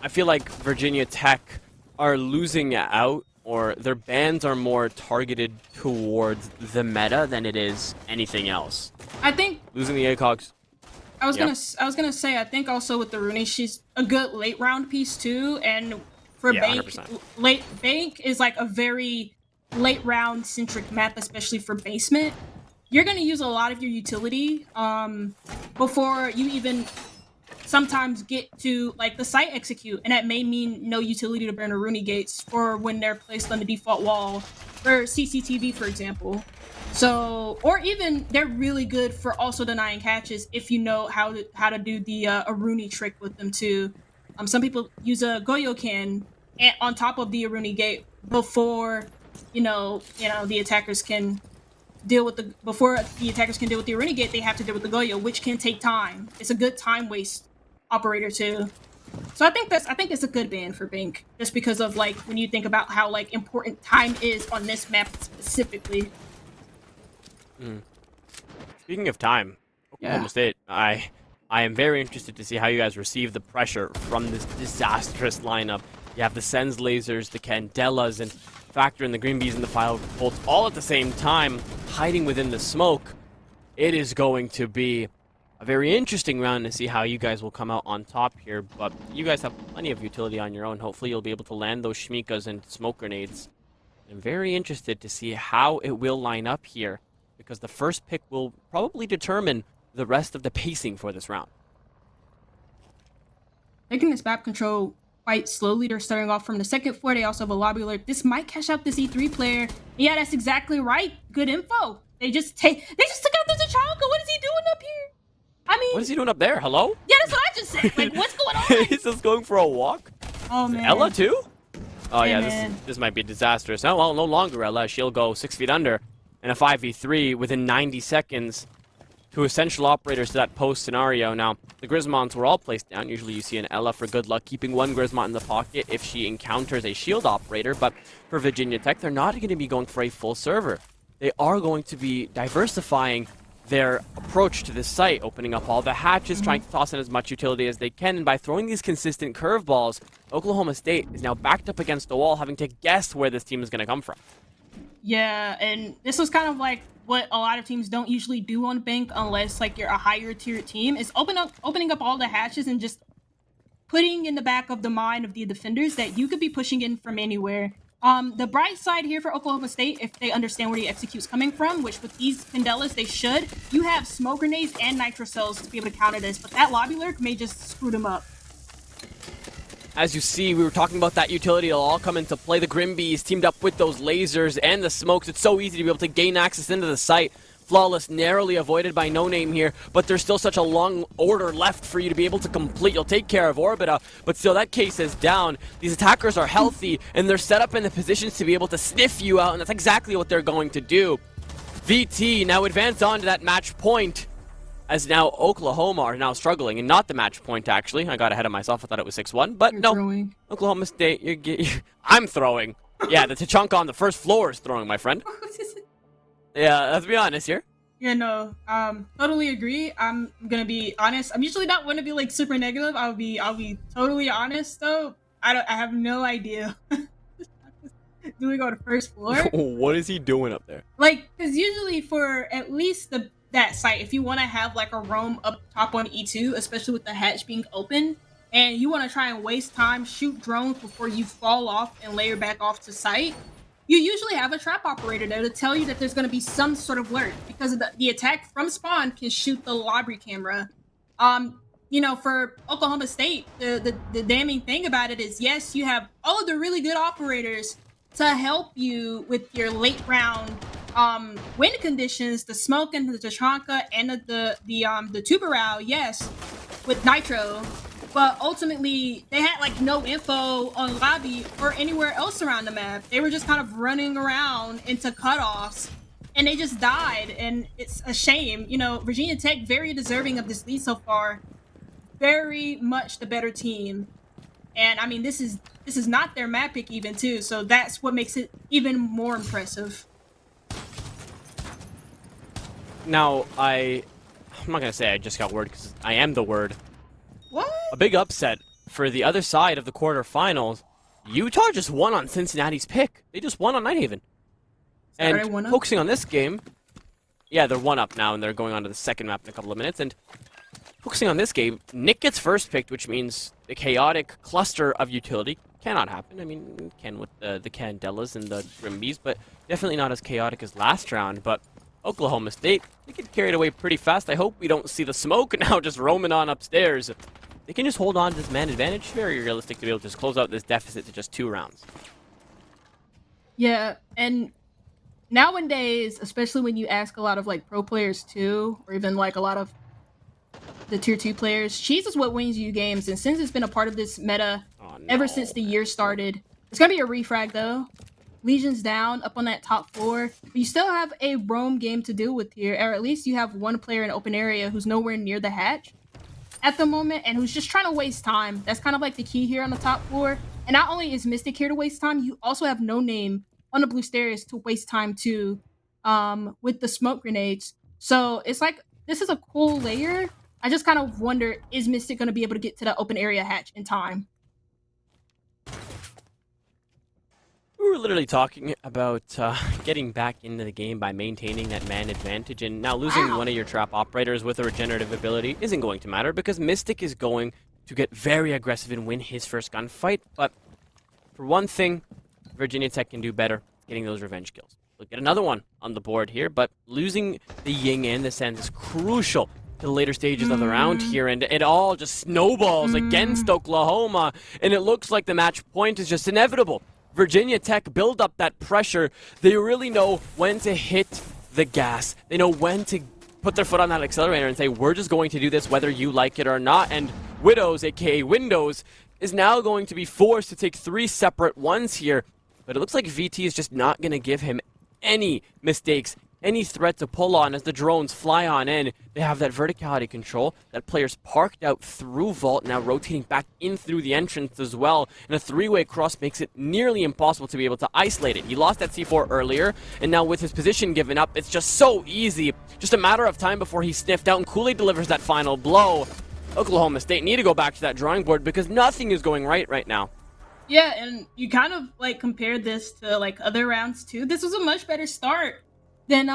I feel like Virginia Tech are losing out, or their bans are more targeted towards the meta than it is anything else. I think... Losing the ACOGs. I was gonna say, I think also with the Rooney, she's a good late round piece too, and for Bank, 100%. Bank is like a very late round centric map, especially for basement. You're gonna use a lot of your utility before you even sometimes get to like the site execute, and that may mean no utility to burn a Rooney gates for when they're placed on the default wall for CCTV, for example. So, or even they're really good for also denying hatches if you know how to do the Aruni trick with them too. Some people use a Goyo can on top of the Aruni gate before the attackers can deal with the Aruni gate. They have to deal with the Goyo, which can take time. It's a good time waste operator too. So I think it's a good ban for Bank, just because of like when you think about how like important time is on this map specifically. Speaking of time, Oklahoma State, I am very interested to see how you guys receive the pressure from this disastrous lineup. You have the Sens lasers, the Candelas, and factor in the Green Bees and the File Bolts all at the same time, hiding within the smoke. It is going to be a very interesting round to see how you guys will come out on top here, but you guys have plenty of utility on your own. Hopefully you'll be able to land those Shmikas and smoke grenades. I'm very interested to see how it will line up here, because the first pick will probably determine the rest of the pacing for this round. Taking this map control quite slowly. They're starting off from the second floor. They also have a lobby alert. This might cash out this E3 player. Yeah, that's exactly right. Good info. They just took out the T'Chaka. What is he doing up here? I mean, what is he doing up there? Hello? Yeah, that's what I just said. Like, what's going on? He's just going for a walk? Oh, man. Ella, too? Oh, hey, yeah, this might be disastrous. Oh, well, no longer Ella. She'll go 6 feet under in a 5v3 within 90 seconds. 2 essential operators to that post scenario. Now, the Grismonts were all placed down. Usually you see an Ella for good luck keeping one Grismont in the pocket if she encounters a shield operator, but for Virginia Tech, they're not going to be going for a full server. They are going to be diversifying their approach to this site, opening up all the hatches, trying to toss in as much utility as they can, and by throwing these consistent curveballs, Oklahoma State is now backed up against the wall, having to guess where this team is going to come from. Yeah, and this was kind of like what a lot of teams don't usually do on Bank unless like you're a higher tier team, is opening up all the hatches and just putting in the back of the mind of the defenders that you could be pushing in from anywhere. The bright side here for Oklahoma State, if they understand where the execute's coming from, which with these Candelas they should, you have smoke grenades and nitro cells to be able to counter this, but that lobby lurk may just screw them up. As you see, we were talking about that utility. It'll all come into play. The Grimbees teamed up with those lasers and the smokes. It's so easy to be able to gain access into the site. Flawless, narrowly avoided by No Name here, but there's still such a long order left for you to be able to complete. You'll take care of Orbita, but still that case is down. These attackers are healthy, and they're set up in the positions to be able to sniff you out, and that's exactly what they're going to do. VT now advance on to that match point, as now Oklahoma are now struggling, and not the match point, actually. I got ahead of myself. I thought it was 6-1, but You're no. throwing. Oklahoma State, I'm throwing. Yeah, the Tachanka on the first floor is throwing, my friend. Yeah, let's be honest here. Yeah, no, totally agree. I'm gonna be honest. I'm usually not one to be like super negative. I'll be totally honest though. I have no idea. Do we go to first floor? What is he doing up there? Like, because usually for at least that site, if you want to have like a roam up top on E2, especially with the hatch being open, and you want to try and waste time, shoot drones before you fall off and layer back off to site, you usually have a trap operator there to tell you that there's going to be some sort of lurk, because of the attack from spawn can shoot the lobby camera. For Oklahoma State, the damning thing about it is, yes, you have all of the really good operators to help you with your late round wind conditions, the smoke and the Tachanka and the Tubarao, yes, with Nitro. But ultimately, they had like no info on lobby or anywhere else around the map. They were just kind of running around into cutoffs, and they just died. And it's a shame. Virginia Tech, very deserving of this lead so far. Very much the better team. And I mean, this is not their map pick even too. So that's what makes it even more impressive. Now, I'm not going to say I just got word, because I am the word. What? A big upset for the other side of the quarterfinals. Utah just won on Cincinnati's pick. They just won on Nighthaven. And focusing on this game, yeah, they're 1-up now, and they're going on to the second map in a couple of minutes. And focusing on this game, Nick gets first picked, which means the chaotic cluster of utility cannot happen. I mean, it can with the Candelas and the Grimbees, but definitely not as chaotic as last round. But Oklahoma State, they get carried away pretty fast. I hope we don't see the smoke now just roaming on upstairs. They can just hold on to this man advantage. Very realistic to be able to just close out this deficit to just 2 rounds. Yeah, and nowadays, especially when you ask a lot of like pro players too, or even like a lot of the tier 2 players, cheese is what wins you games. And since it's been a part of this meta ever since the year started, it's gonna be a refrag though. Legion's down up on that top floor, but you still have a roam game to deal with here, or at least you have one player in open area who's nowhere near the hatch at the moment and who's just trying to waste time. That's kind of like the key here on the top floor. And not only is Mystic here to waste time, you also have No Name on the blue stairs to waste time too, with the smoke grenades. So it's like, this is a cool layer. I just kind of wonder, is Mystic going to be able to get to the open area hatch in time? We were literally talking about getting back into the game by maintaining that man advantage, and now losing one of your trap operators with a regenerative ability isn't going to matter, because Mystic is going to get very aggressive and win his first gunfight. But for one thing, Virginia Tech can do better, getting those revenge kills. We'll get another one on the board here, but losing the Ying and the Sens is crucial to the later stages of the round here, and it all just snowballs against Oklahoma, and it looks like the match point is just inevitable. Virginia Tech build up that pressure. They really know when to hit the gas. They know when to put their foot on that accelerator and say, we're just going to do this whether you like it or not. And Widows, aka Windows, is now going to be forced to take 3 separate ones here. But it looks like VT is just not going to give him any mistakes, any threat to pull on as the drones fly on in. They have that verticality control. That player's parked out through Vault, now rotating back in through the entrance as well. And a 3-way cross makes it nearly impossible to be able to isolate it. He lost that C4 earlier, and now with his position given up, it's just so easy. Just a matter of time before he's sniffed out, and Kool-Aid delivers that final blow. Oklahoma State need to go back to that drawing board because nothing is going right now. Yeah, and you kind of like compared this to like other rounds too. This was a much better start than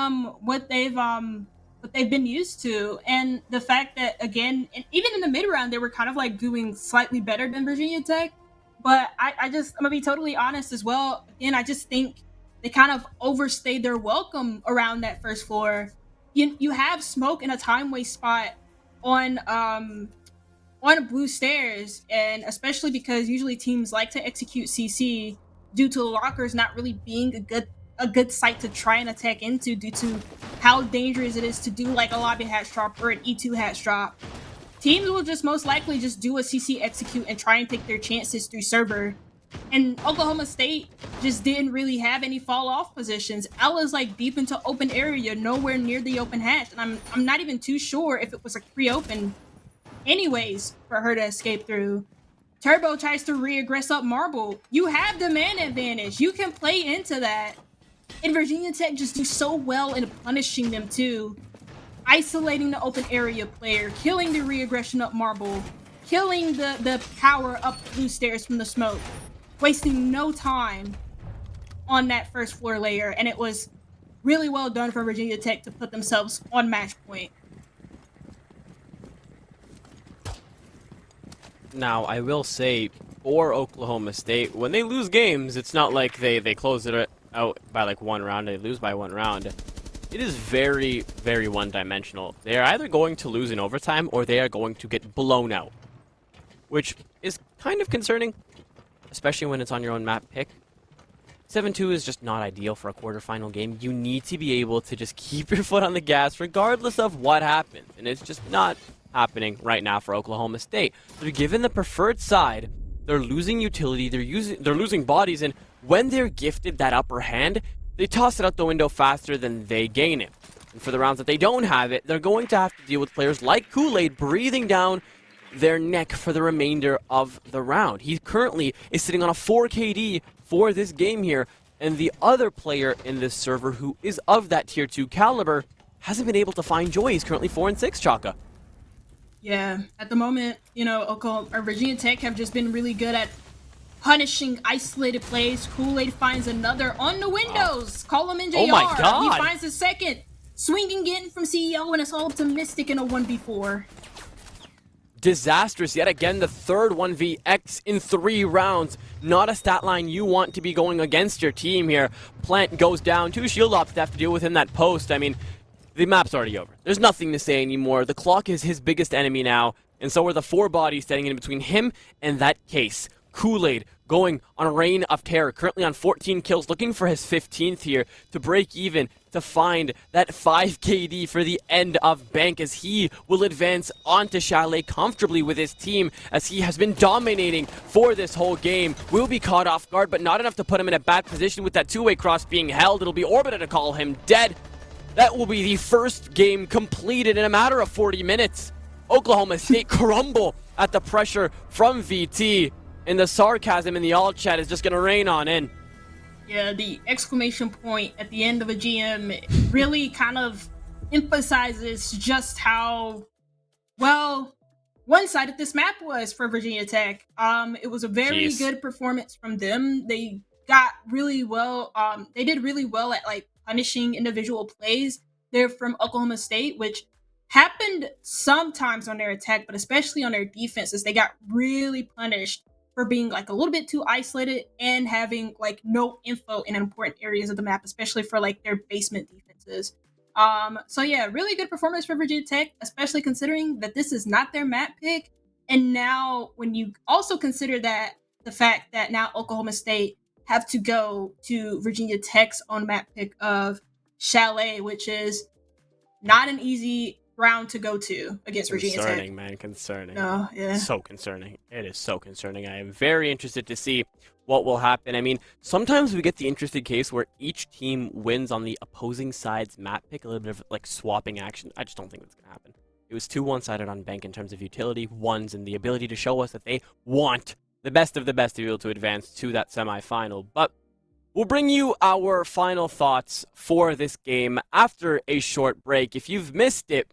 what they've been used to, and the fact that again, and even in the mid round, they were kind of like doing slightly better than Virginia Tech, But I'm gonna be totally honest as well. Again, I just think they kind of overstayed their welcome around that first floor. You have smoke in a time waste spot on blue stairs, and especially because usually teams like to execute CC due to the lockers not really being a good site to try and attack into due to how dangerous it is to do like a lobby hatch drop or an E2 hatch drop. Teams will just most likely just do a CC execute and try and take their chances through server. And Oklahoma State just didn't really have any fall off positions. Ella's like deep into open area, nowhere near the open hatch, and I'm not even too sure if it was a pre-open anyways for her to escape through. Turbo tries to reaggress up Marble. You have the man advantage. You can play into that. And Virginia Tech just do so well in punishing them too. Isolating the open area player, killing the reaggression up Marble, killing the power up blue stairs from the smoke, wasting no time on that first floor layer. And it was really well done for Virginia Tech to put themselves on match point. Now, I will say, for Oklahoma State, when they lose games, it's not like they close it out by like one round, they lose by one round. It is very, very one-dimensional. They are either going to lose in overtime or they are going to get blown out, which is kind of concerning, especially when it's on your own map pick. 7-2 is just not ideal for a quarterfinal game. You need to be able to just keep your foot on the gas regardless of what happens, and it's just not happening right now for Oklahoma State. They're given the preferred side, they're losing utility, they're losing bodies, and when they're gifted that upper hand, they toss it out the window faster than they gain it. And for the rounds that they don't have it, they're going to have to deal with players like Kool-Aid breathing down their neck for the remainder of the round. He currently is sitting on a 4 KD for this game here, and the other player in this server who is of that tier 2 caliber hasn't been able to find joy. He's currently 4-6, Chaka. Yeah, at the moment, Virginia Tech have just been really good at punishing isolated plays. Kool-Aid finds another on the windows. Call him in JR. Oh my God. He finds a second. Swinging getting from CEO, and it's all optimistic in a 1v4. Disastrous yet again, the third 1vX in 3 rounds. Not a stat line you want to be going against your team here. Plant goes down, 2 shield ops to have to deal with in that post. I mean, the map's already over. There's nothing to say anymore. The clock is his biggest enemy now, and so are the 4 bodies standing in between him and that case. Kool-Aid going on a reign of terror, currently on 14 kills, looking for his 15th here to break even, to find that 5 KD for the end of Bank as he will advance onto Chalet comfortably with his team as he has been dominating for this whole game. Will be caught off guard, but not enough to put him in a bad position with that 2-way cross being held. It'll be Orbiter to call him dead. That will be the first game completed in a matter of 40 minutes. Oklahoma State crumble at the pressure from VT, and the sarcasm in the all chat is just going to rain on in. Yeah, the exclamation point at the end of a GM really kind of emphasizes just how, well, one-sided this map was for Virginia Tech. It was a very good performance from them. They got really well, they did really well at like punishing individual plays there from Oklahoma State, which happened sometimes on their attack, but especially on their defenses. They got really punished for being like a little bit too isolated and having like no info in important areas of the map, especially for like their basement defenses. So yeah, really good performance for Virginia Tech, especially considering that this is not their map pick. And now when you also consider that the fact that now Oklahoma State have to go to Virginia Tech's own map pick of Chalet, which is not an easy round to go to against Virginia Tech. Concerning, man, concerning. No, yeah. So concerning. It is so concerning. I am very interested to see what will happen. I mean, sometimes we get the interesting case where each team wins on the opposing side's map pick, a little bit of like swapping action. I just don't think that's going to happen. It was 2 one-sided on Bank in terms of utility, ones, and the ability to show us that they want the best of the best to be able to advance to that semifinal. But we'll bring you our final thoughts for this game after a short break. If you've missed it,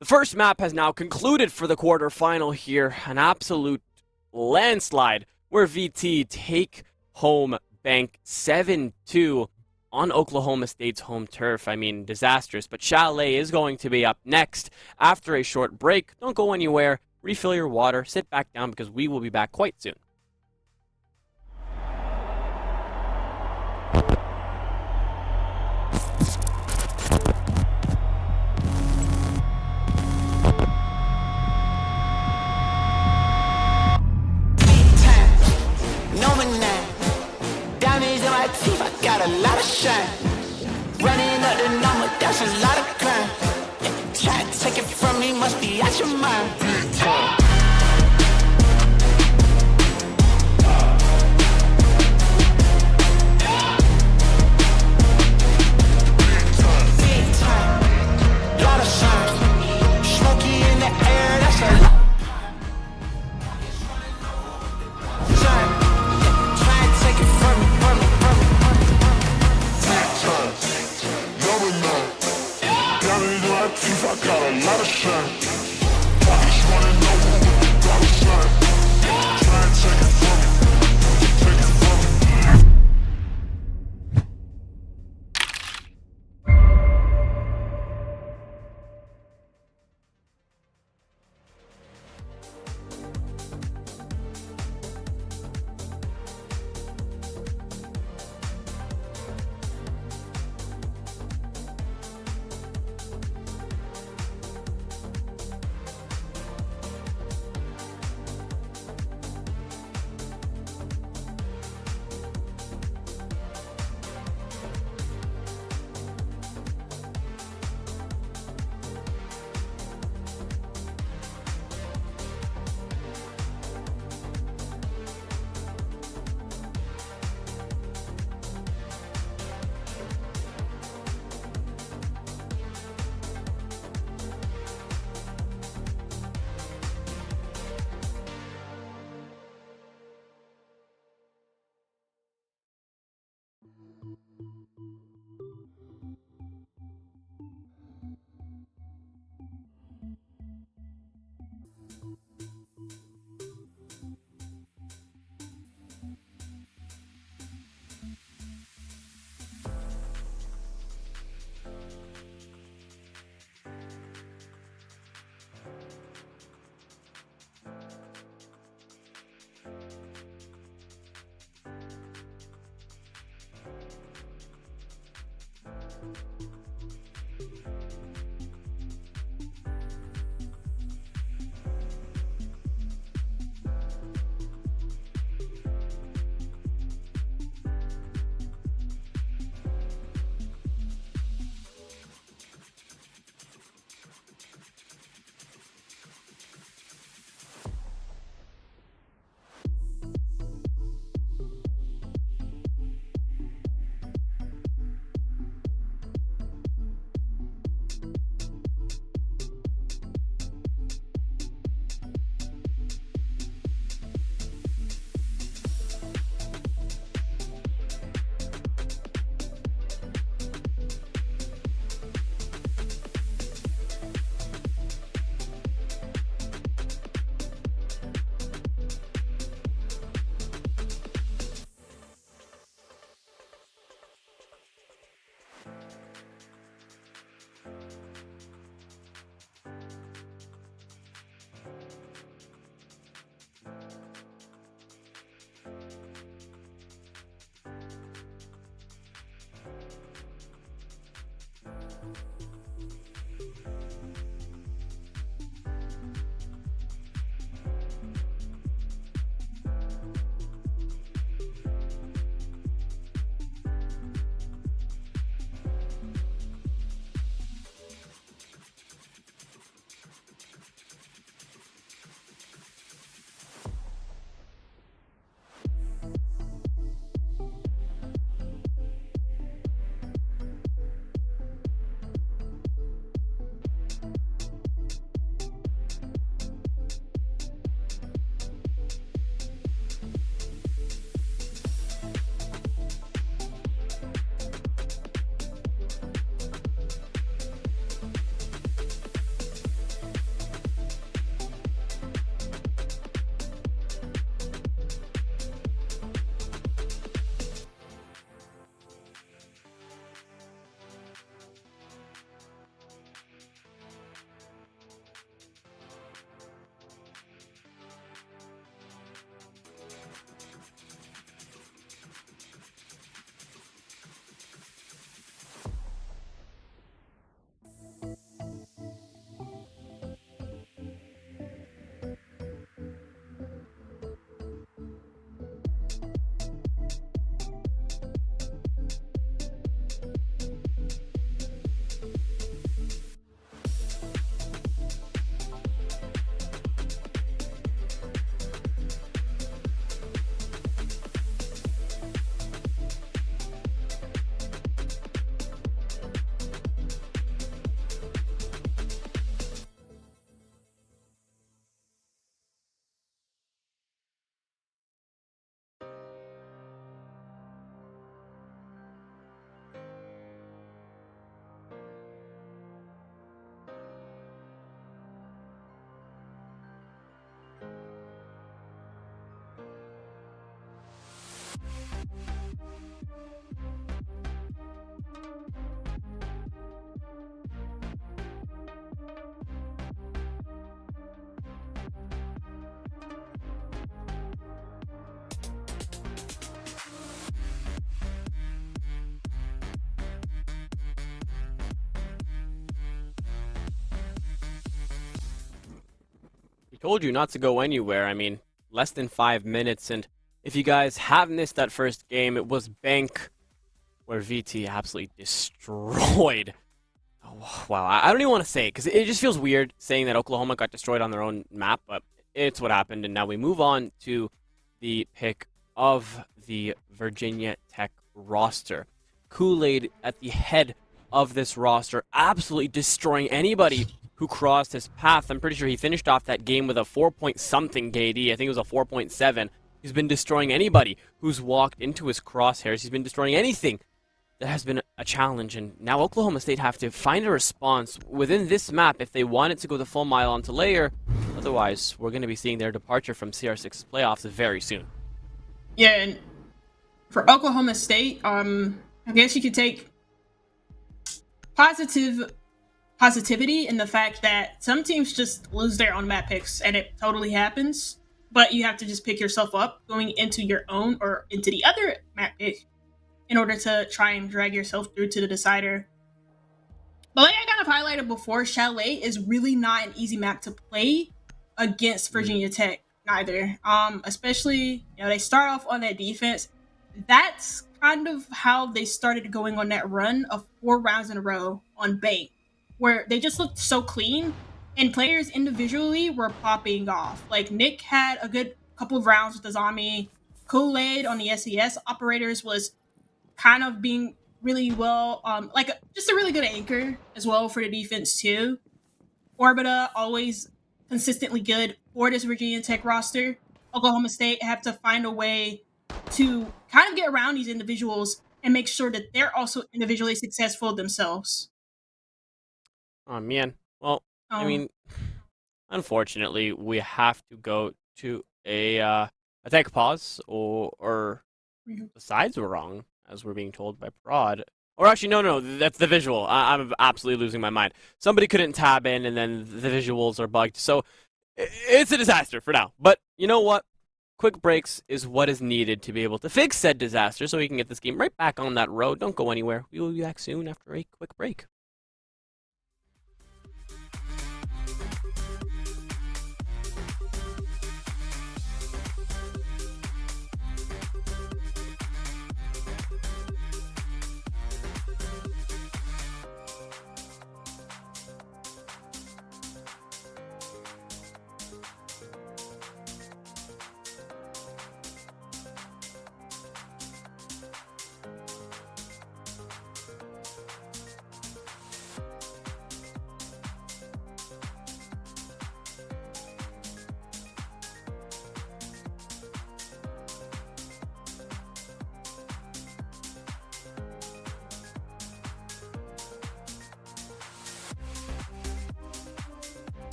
the first map has now concluded for the quarterfinal here. An absolute landslide where VT take home Bank 7-2 on Oklahoma State's home turf. I mean, disastrous. But Chalet is going to be up next after a short break. Don't go anywhere. Refill your water. Sit back down because we will be back quite soon. homie must be out your mind. Big time, lot of shine, smoky in the air, that's a shine. Try and take it from me, from me, from me, from me. Big time, number 9. Got it in my teeth, I got a lot of shine. I just wanna know who with the dollar sign. Try and take it from me, take it from me. We told you not to go anywhere. I mean, less than 5 minutes, and if you guys have missed that first game, it was Bank, where VT absolutely destroyed. Oh, wow, I don't even want to say it, because it just feels weird saying that Oklahoma got destroyed on their own map, but it's what happened, and now we move on to the pick of the Virginia Tech roster. Kool-Aid at the head of this roster, absolutely destroying anybody who crossed his path. I'm pretty sure he finished off that game with a 4-point-something KD. I think it was a 4.7. He's been destroying anybody who's walked into his crosshairs. He's been destroying anything that has been a challenge, and now Oklahoma State have to find a response within this map if they want it to go the full mile onto layer. Otherwise, we're going to be seeing their departure from CR6's playoffs very soon. Yeah, and for Oklahoma State, I guess you could take positivity in the fact that some teams just lose their own map picks, and it totally happens. But you have to just pick yourself up going into your own or into the other map pick in order to try and drag yourself through to the decider. But like I kind of highlighted before, Chalet is really not an easy map to play against Virginia Tech, neither. Especially, they start off on that defense. That's kind of how they started going on that run of 4 rounds in a row on Bank, where they just looked so clean, and players individually were popping off. Like, Nick had a good couple of rounds with the zombie. Kool-Aid on the SES operators was kind of being really well, just a really good anchor as well for the defense too. Orbita always consistently good for this Virginia Tech roster. Oklahoma State have to find a way to kind of get around these individuals and make sure that they're also individually successful themselves. Oh, man. Well, I mean, unfortunately, we have to go to a tech pause, or the sides were wrong, as we're being told by Prod. Or actually, no, that's the visual. I'm absolutely losing my mind. Somebody couldn't tab in, and then the visuals are bugged. So it's a disaster for now. But you know what? Quick breaks is what is needed to be able to fix said disaster so we can get this game right back on that road. Don't go anywhere. We will be back soon after a quick break.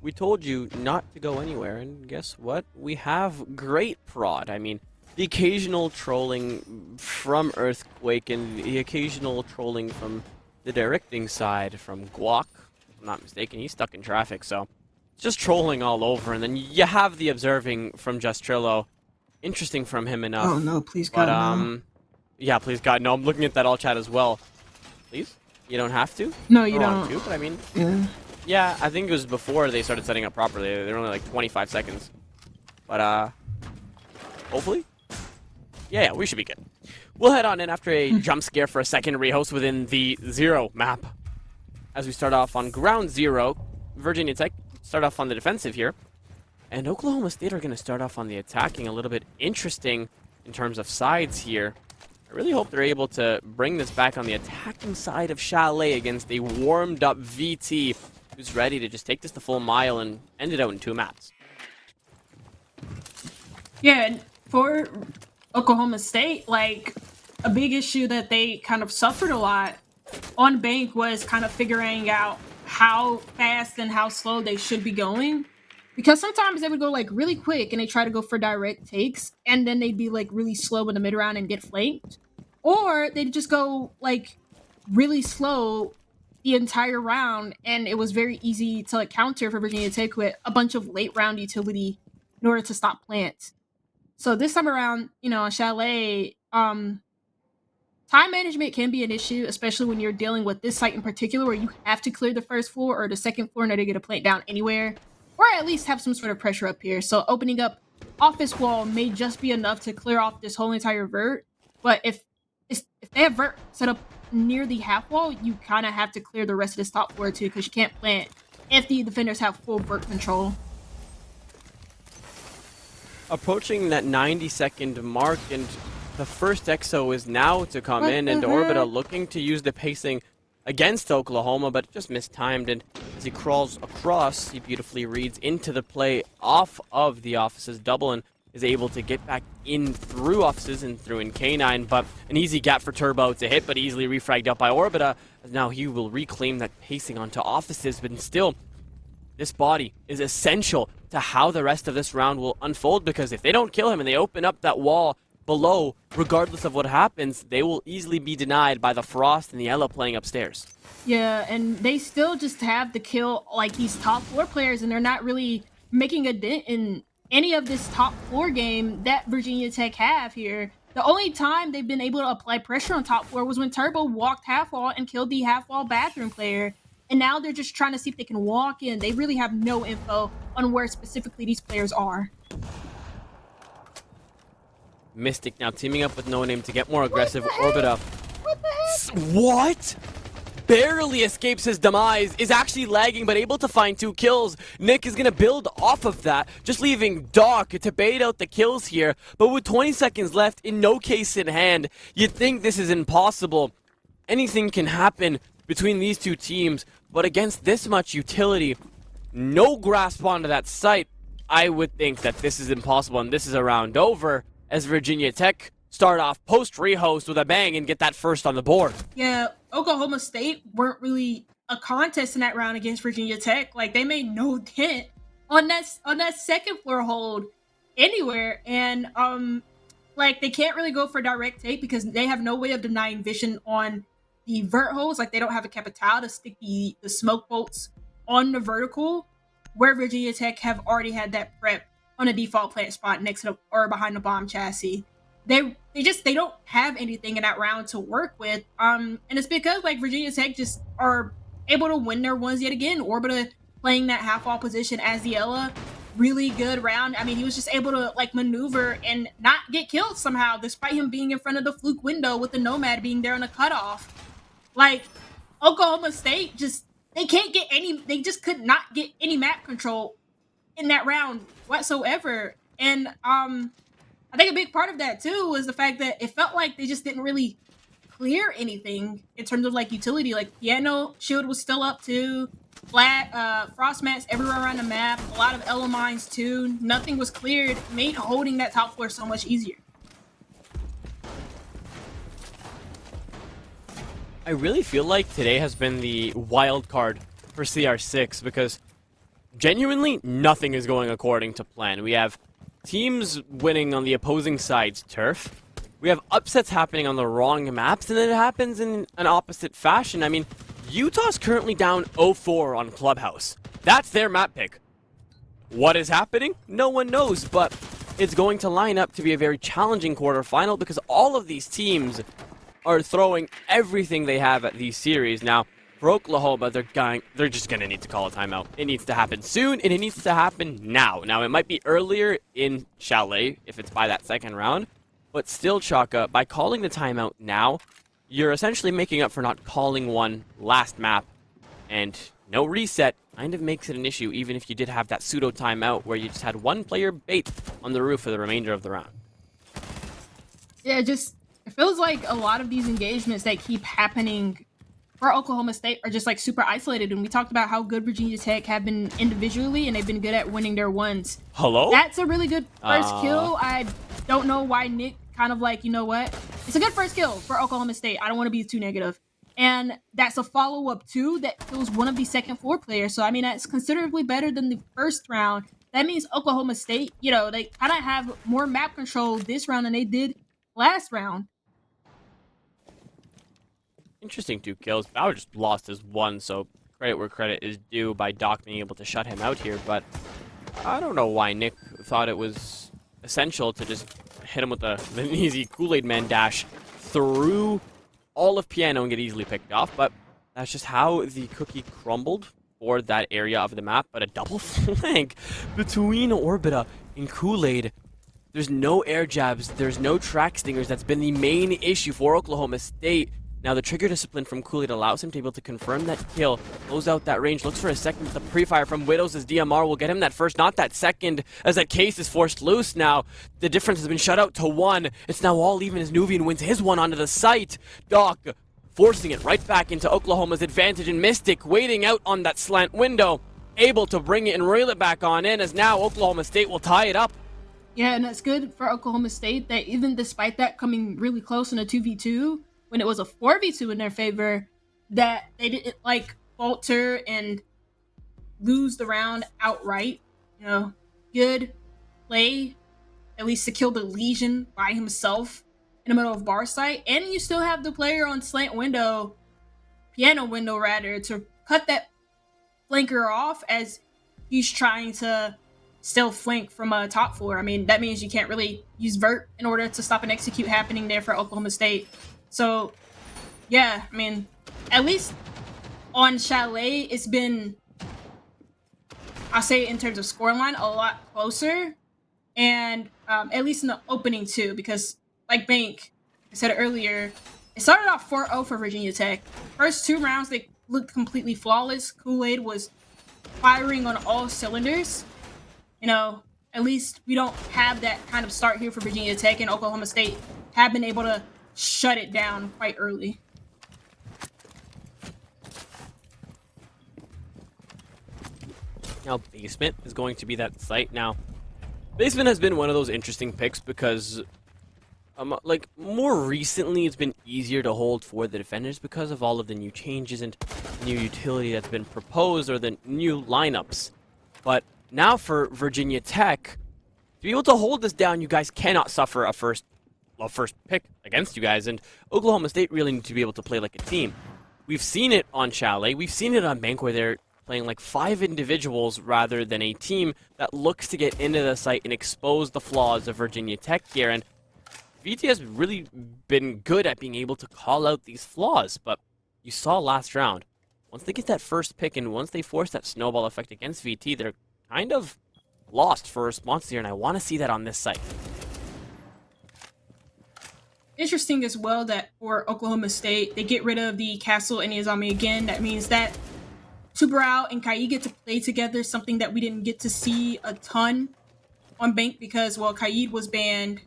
we told you not to go anywhere, and guess what? We have great prod. I mean, the occasional trolling from Earthquake and the occasional trolling from the directing side from Guac. If I'm not mistaken, he's stuck in traffic, so just trolling all over. And then you have the observing from Just Trillo. Interesting from him enough. Oh no, please God, no. Yeah, please God, no. I'm looking at that all chat as well. Please? You don't have to? No, you Or don't. want to, but I mean, Yeah. yeah, I think it was before they started setting up properly. They were only like 25 seconds. But, hopefully? Yeah, we should be good. We'll head on in after a jump scare for a second rehost within the 0 map. As we start off on ground 0, Virginia Tech start off on the defensive here. And Oklahoma State are going to start off on the attacking. A little bit interesting in terms of sides here. I really hope they're able to bring this back on the attacking side of Chalet against a warmed up VT who's ready to just take this the full mile and end it out in 2 maps. Yeah, and for Oklahoma State, like, a big issue that they kind of suffered a lot on Bank was kind of figuring out how fast and how slow they should be going. Because sometimes they would go, like, really quick and they try to go for direct takes, and then they'd be, like, really slow in the mid-round and get flanked. Or they'd just go, like, really slow the entire round, and it was very easy to, like, counter for Virginia Tech with a bunch of late-round utility in order to stop plants. So this time around, you know, Chalet, time management can be an issue, especially when you're dealing with this site in particular, where you have to clear the first floor or the second floor in order to get a plant down anywhere, or at least have some sort of pressure up here. So opening up office wall may just be enough to clear off this whole entire vert. But if they have vert set up near the half wall, you kind of have to clear the rest of this top floor too, because you can't plant if the defenders have full vert control. Approaching that 90-second mark, and the first EXO is now to come in, and Orbita looking to use the pacing against Oklahoma, but just mistimed, and as he crawls across, he beautifully reads into the play off of the offices double and is able to get back in through offices and through in K9, but an easy gap for Turbo to hit, but easily refragged out by Orbita. Now he will reclaim that pacing onto offices, but still, this body is essential to how the rest of this round will unfold, because if they don't kill him and they open up that wall below, regardless of what happens, they will easily be denied by the Frost and the Ella playing upstairs. Yeah, and they still just have to kill, like, these top 4 players, and they're not really making a dent in any of this top 4 game that Virginia Tech have here. The only time they've been able to apply pressure on top 4 was when Turbo walked half wall and killed the half wall bathroom player. And now they're just trying to see if they can walk in. They really have no info on where specifically these players are. Mystic now teaming up with No Name to get more aggressive. Orbita. What the heck? What? Barely escapes his demise, is actually lagging, but able to find 2 kills. Nick is going to build off of that, just leaving Doc to bait out the kills here. But with 20 seconds left, in no case in hand, you'd think this is impossible. Anything can happen between these two teams, but against this much utility, no grasp onto that site, I would think that this is impossible, and this is a round over as Virginia Tech start off post-rehost with a bang and get that first on the board. Yeah, Oklahoma State weren't really a contest in that round against Virginia Tech. Like, they made no dent on that second floor hold anywhere, and like, they can't really go for direct take because they have no way of denying vision on the vert holes. Like, they don't have a capital to stick the smoke bolts on the vertical, where Virginia Tech have already had that prep on a default plant spot next to or behind the bomb chassis. They don't have anything in that round to work with. And it's because, like, Virginia Tech just are able to win their ones yet again. Orbita playing that half wall position as the Ella, really good round. I mean, he was just able to, like, maneuver and not get killed somehow, despite him being in front of the fluke window with the Nomad being there on the cutoff. Like, Oklahoma State they just could not get any map control in that round whatsoever. And I think a big part of that too was the fact that it felt like they just didn't really clear anything in terms of, like, utility. Like, Piano Shield was still up too, frost mats everywhere around the map, a lot of Ella mines too. Nothing was cleared, made holding that top floor so much easier. I really feel like today has been the wild card for CR6, because genuinely, nothing is going according to plan. We have teams winning on the opposing side's turf. We have upsets happening on the wrong maps, and then it happens in an opposite fashion. I mean, Utah's currently down 0-4 on Clubhouse. That's their map pick. What is happening? No one knows, but it's going to line up to be a very challenging quarterfinal because all of these teams are throwing everything they have at these series. Now, for Oklahoma, they're just going to need to call a timeout. It needs to happen soon, and it needs to happen now. Now, it might be earlier in Chalet if it's by that second round, but still, Chaka, by calling the timeout now, you're essentially making up for not calling one last map, and no reset kind of makes it an issue, even if you did have that pseudo timeout where you just had one player bait on the roof for the remainder of the round. Yeah, it feels like a lot of these engagements that keep happening for Oklahoma State are just like super isolated. And we talked about how good Virginia Tech have been individually, and they've been good at winning their ones. Hello? That's a really good first kill. I don't know why Nick kind of like, you know what? It's a good first kill for Oklahoma State. I don't want to be too negative. And that's a follow-up too that kills one of the second floor players. So, I mean, that's considerably better than the first round. That means Oklahoma State, you know, they kind of have more map control this round than they did last round. Interesting 2 kills. Bauer just lost his 1, so credit where credit is due by Doc being able to shut him out here, but I don't know why Nick thought it was essential to just hit him with an easy Kool-Aid Man dash through all of Piano and get easily picked off, but that's just how the cookie crumbled for that area of the map. But a double flank between Orbita and Kool-Aid. There's no air jabs, there's no track stingers. That's been the main issue for Oklahoma State. Now the trigger discipline from Kool-Aid allows him to be able to confirm that kill, close out that range, looks for a second with the pre-fire from Widows as DMR will get him that first, not that second, as that case is forced loose now. The difference has been shut out to 1. It's now all even as Nuvian wins his 1 onto the site. Doc forcing it right back into Oklahoma's advantage, and Mystic waiting out on that slant window, able to bring it and reel it back on in, as now Oklahoma State will tie it up. Yeah, and that's good for Oklahoma State that even despite that coming really close in a 2v2, when it was a 4v2 in their favor, that they didn't like falter and lose the round outright. You know, good play, at least to kill the Legion by himself in the middle of bar site. And you still have the player on slant window, piano window rather, to cut that flanker off as he's trying to still flank from a top floor. I mean, that means you can't really use vert in order to stop an execute happening there for Oklahoma State. So, yeah, I mean, at least on Chalet, it's been, I'll say in terms of scoreline, a lot closer. And at least in the opening, too, because like Bank said earlier, it started off 4-0 for Virginia Tech. First 2 rounds, they looked completely flawless. Kool-Aid was firing on all cylinders. You know, at least we don't have that kind of start here for Virginia Tech, and Oklahoma State have been able to shut it down quite early. Now, Basement is going to be that site. Now, Basement has been one of those interesting picks because, like, more recently it's been easier to hold for the defenders because of all of the new changes and new utility that's been proposed or the new lineups. But now for Virginia Tech, to be able to hold this down, you guys cannot suffer a first pick against you guys, and Oklahoma State really need to be able to play like a team. We've seen it on Chalet, we've seen it on Bank where they're playing like 5 individuals rather than a team that looks to get into the site and expose the flaws of Virginia Tech here, and VT has really been good at being able to call out these flaws, but you saw last round, once they get that first pick and once they force that snowball effect against VT, they're kind of lost for response here, and I want to see that on this site. Interesting as well that for Oklahoma State, they get rid of the Castle and Izami again. That means that Tubarao and Kai get to play together, something that we didn't get to see a ton on Bank because, well, Kaid was banned,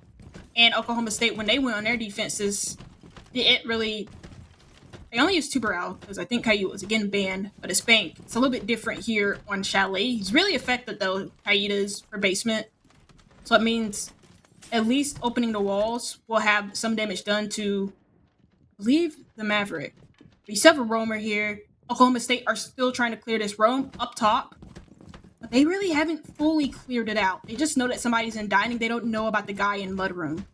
and Oklahoma State, when they went on their defenses, they only used Tubarao because I think Kaid was again banned, but it's Bank. It's a little bit different here on Chalet. He's really effective though, Kaid is, for Basement. So it means at least opening the walls will have some damage done to, I believe, the Maverick. We still have a roamer here. Oklahoma State are still trying to clear this roam up top. they really haven't fully cleared it out. They just know that somebody's in dining. They don't know about the guy in mudroom.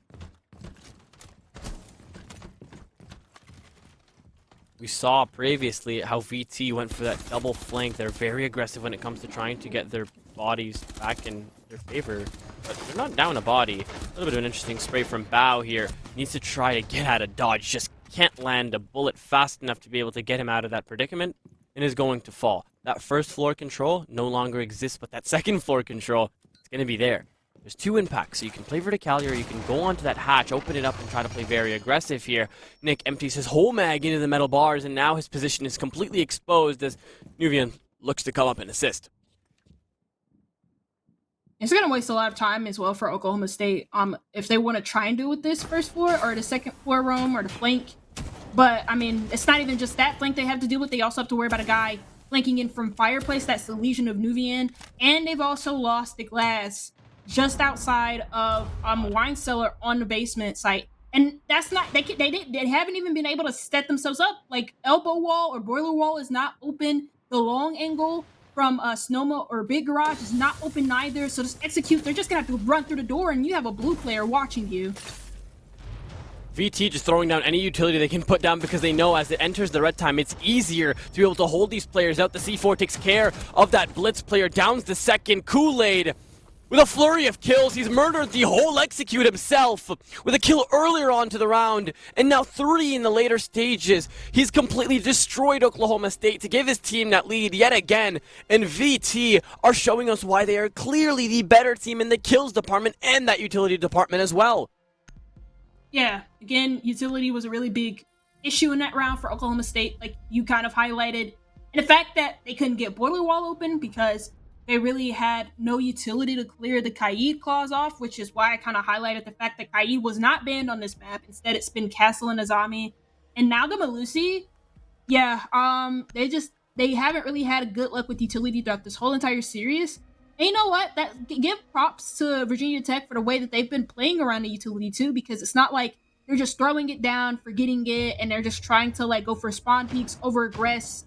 We saw previously how VT went for that double flank. They're very aggressive when it comes to trying to get their bodies back in their favor. But they're not down a body. A little bit of an interesting spray from Bao here. Needs to try to get out of dodge. Just can't land a bullet fast enough to be able to get him out of that predicament. And is going to fall. That first floor control no longer exists, but that second floor control is going to be there. There's 2 impacts, so you can play verticality or you can go onto that hatch, open it up, and try to play very aggressive here. Nick empties his whole mag into the metal bars, and now his position is completely exposed as Nuvian looks to come up and assist. It's going to waste a lot of time as well for Oklahoma State if they want to try and do with this first floor or the second floor roam or the flank. But, I mean, it's not even just that flank they have to deal with. They also have to worry about a guy flanking in from Fireplace. That's the Legion of Nuvian. And they've also lost the glass just outside of Wine Cellar on the basement site. And that's not, they haven't even been able to set themselves up. Like, Elbow Wall or Boiler Wall is not open. The long angle from Sonoma or Big Garage is not open neither. So just execute. They're just going to have to run through the door and you have a blue player watching you. VT just throwing down any utility they can put down because they know as it enters the red time, it's easier to be able to hold these players out. The C4 takes care of that Blitz player, downs the second. Kool-Aid with a flurry of kills. He's murdered the whole execute himself with a kill earlier on to the round, and now 3 in the later stages. He's completely destroyed Oklahoma State to give his team that lead yet again, and VT are showing us why they are clearly the better team in the kills department and that utility department as well. Yeah, again, utility was a really big issue in that round for Oklahoma State, like you kind of highlighted. And the fact that they couldn't get Boiler Wall open because they really had no utility to clear the Kaid clause off, which is why I kind of highlighted the fact that Kaid was not banned on this map. Instead, it's been Castle and Azami. And now the Malusi, yeah, they haven't really had good luck with utility throughout this whole entire series. And you know what? Give props to Virginia Tech for the way that they've been playing around the utility too, because it's not like they're just throwing it down, forgetting it, and they're just trying to like go for spawn peaks, over aggress,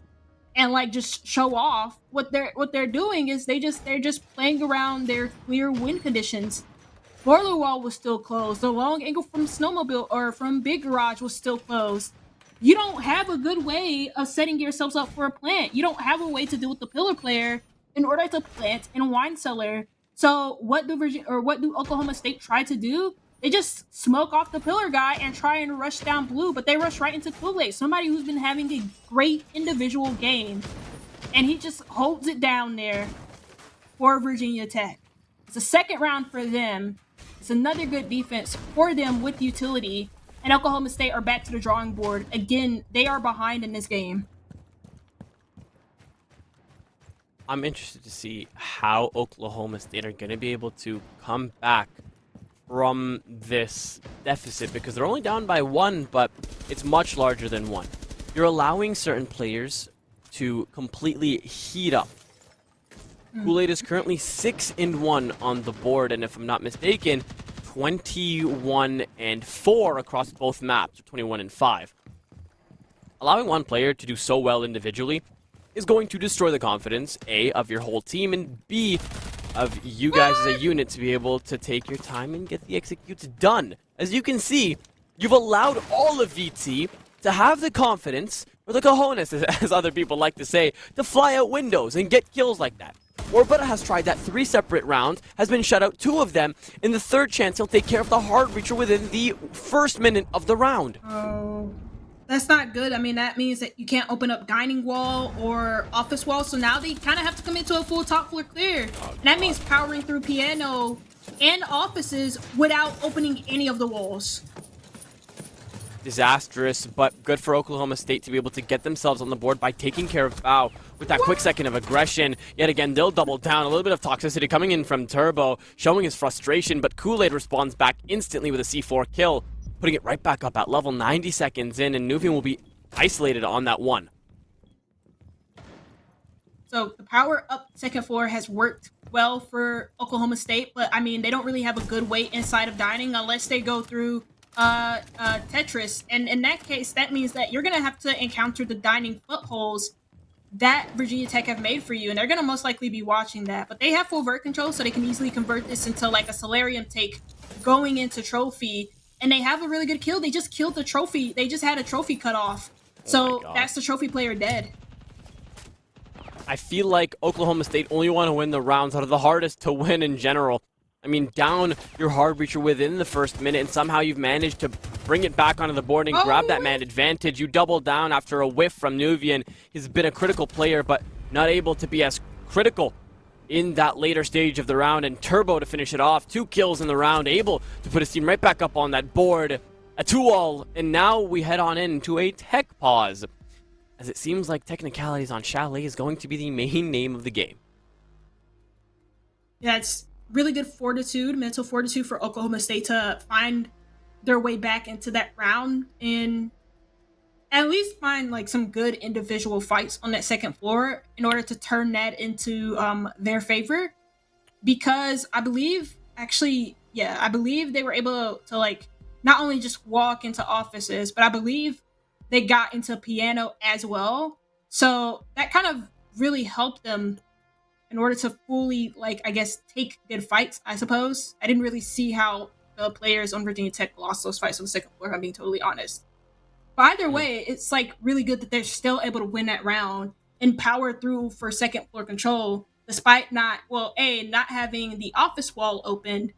and like just show off. What they're doing is they're just playing around their clear win conditions. Boiler Wall was still closed. The long angle from Snowmobile or from Big Garage was still closed. You don't have a good way of setting yourselves up for a plant. You don't have a way to deal with the pillar player in order to plant in Wine Cellar. So what do Oklahoma State try to do? They just smoke off the pillar guy and try and rush down blue, but they rush right into Kool-Aid, somebody who's been having a great individual game, and he just holds it down there for Virginia Tech. It's a second round for them. It's another good defense for them with utility, and Oklahoma State are back to the drawing board. Again, they are behind in this game. I'm interested to see how Oklahoma State are going to be able to come back from this deficit, because they're only down by 1, but it's much larger than 1. You're allowing certain players to completely heat up. Kool-Aid is currently 6-1 on the board, and if I'm not mistaken, 21-4 across both maps, or 21-5. Allowing one player to do so well individually is going to destroy the confidence, A, of your whole team, and B, of you guys as a unit to be able to take your time and get the executes done. As you can see, you've allowed all of VT to have the confidence, or the cojones, as other people like to say, to fly out windows and get kills like that. Orbita has tried that 3 separate rounds, has been shut out 2 of them. In the third chance, he'll take care of the hard reacher within the first minute of the round. Oh, that's not good. I mean, that means that you can't open up dining wall or office wall. So now they kind of have to commit to a full top floor clear. And that means powering through piano and offices without opening any of the walls. Disastrous, but good for Oklahoma State to be able to get themselves on the board by taking care of Bao with that quick second of aggression. Yet again, they'll double down. A little bit of toxicity coming in from Turbo, showing his frustration, but Kool-Aid responds back instantly with a C4 kill, putting it right back up at level 90 seconds in, and Nuvian will be isolated on that one. So the power up second floor has worked well for Oklahoma State, but I mean, they don't really have a good way inside of dining unless they go through Tetris, and in that case, that means that you're gonna have to encounter the dining footholes that Virginia Tech have made for you, and they're going to most likely be watching that. But they have full vert control, so they can easily convert this into like a Solarium take going into trophy, and they have a really good kill. They just killed the trophy. They just had a trophy cut off. So that's the trophy player dead. I feel like Oklahoma State only want to win the rounds that are the hardest to win in general. I mean, down your hard breacher within the first minute, and somehow you've managed to bring it back onto the board and grab that man advantage. You double down after a whiff from Nuvian. He's been a critical player, but not able to be as critical in that later stage of the round. And Turbo to finish it off. 2 kills in the round, able to put his team right back up on that board. A 2-all, and now we head on into a tech pause, as it seems like technicalities on Chalet is going to be the main name of the game. Yeah, it's really good fortitude, mental fortitude for Oklahoma State to find their way back into that round and at least find like some good individual fights on that second floor in order to turn that into their favor. Because I believe they were able to like not only just walk into offices, but I believe they got into piano as well. So that kind of really helped them in order to fully, like, I guess, take good fights, I suppose. I didn't really see how the players on Virginia Tech lost those fights on the second floor, if I'm being totally honest. But either way, it's, like, really good that they're still able to win that round and power through for second floor control, despite not having the office wall opened,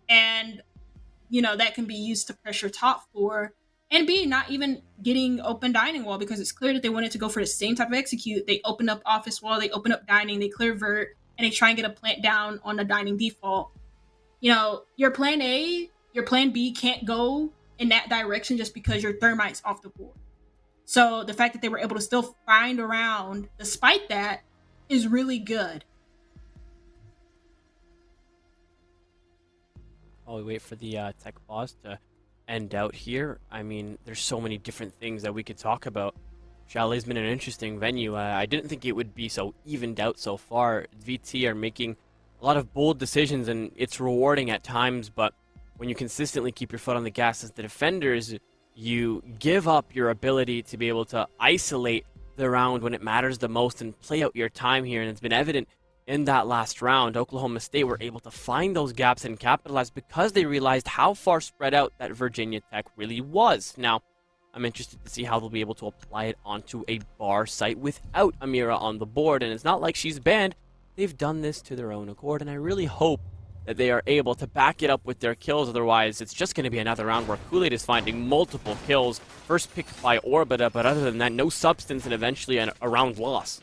and, you know, that can be used to pressure top floor, and B, not even getting open dining wall, because it's clear that they wanted to go for the same type of execute. They open up office wall, they open up dining, they clear vert, and they try and get a plant down on the dining default. You know, your plan A, your plan B can't go in that direction just because your thermite's off the board. So the fact that they were able to still find a round despite that is really good. While we wait for the tech pause to end out here, I mean, there's so many different things that we could talk about. Chalet's been an interesting venue. I didn't think it would be so evened out so far. VT are making a lot of bold decisions, and it's rewarding at times, but when you consistently keep your foot on the gas as the defenders, you give up your ability to be able to isolate the round when it matters the most and play out your time here, and it's been evident in that last round. Oklahoma State were able to find those gaps and capitalize because they realized how far spread out that Virginia Tech really was. Now, I'm interested to see how they'll be able to apply it onto a bar site without Amira on the board, and it's not like she's banned. They've done this to their own accord, and I really hope that they are able to back it up with their kills. Otherwise, it's just going to be another round where Kool-Aid is finding multiple kills, first picked by Orbita, but other than that, no substance, and eventually a round loss.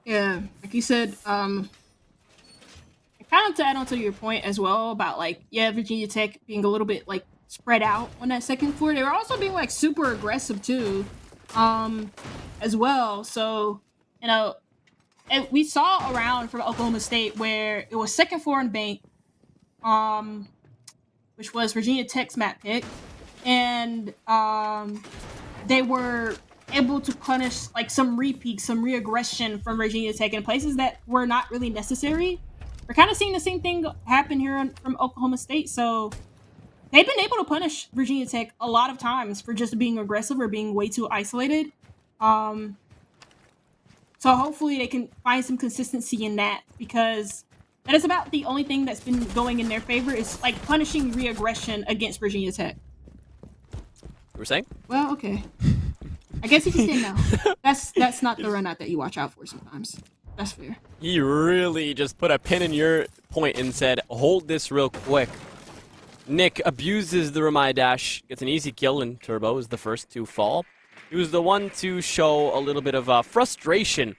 Yeah, like you said, kind of to add on to your point as well about, like, yeah, Virginia Tech being a little bit, like, spread out on that second floor. They were also being, like, super aggressive, too, as well. So, you know, and we saw a round from Oklahoma State where it was second floor and bank, which was Virginia Tech's map pick, and they were able to punish like some repeats, some re-aggression from Virginia Tech in places that were not really necessary. We're kind of seeing the same thing happen here from Oklahoma State. So they've been able to punish Virginia Tech a lot of times for just being aggressive or being way too isolated. So hopefully they can find some consistency in that, because that is about the only thing that's been going in their favor, is like punishing re-aggression against Virginia Tech. You were saying? Well, okay. I guess you just didn't know. That's not the run out that you watch out for sometimes. That's fair. He really just put a pin in your point and said, hold this real quick. Nick abuses the Ramai dash, gets an easy kill, and Turbo is the first to fall. He was the one to show a little bit of frustration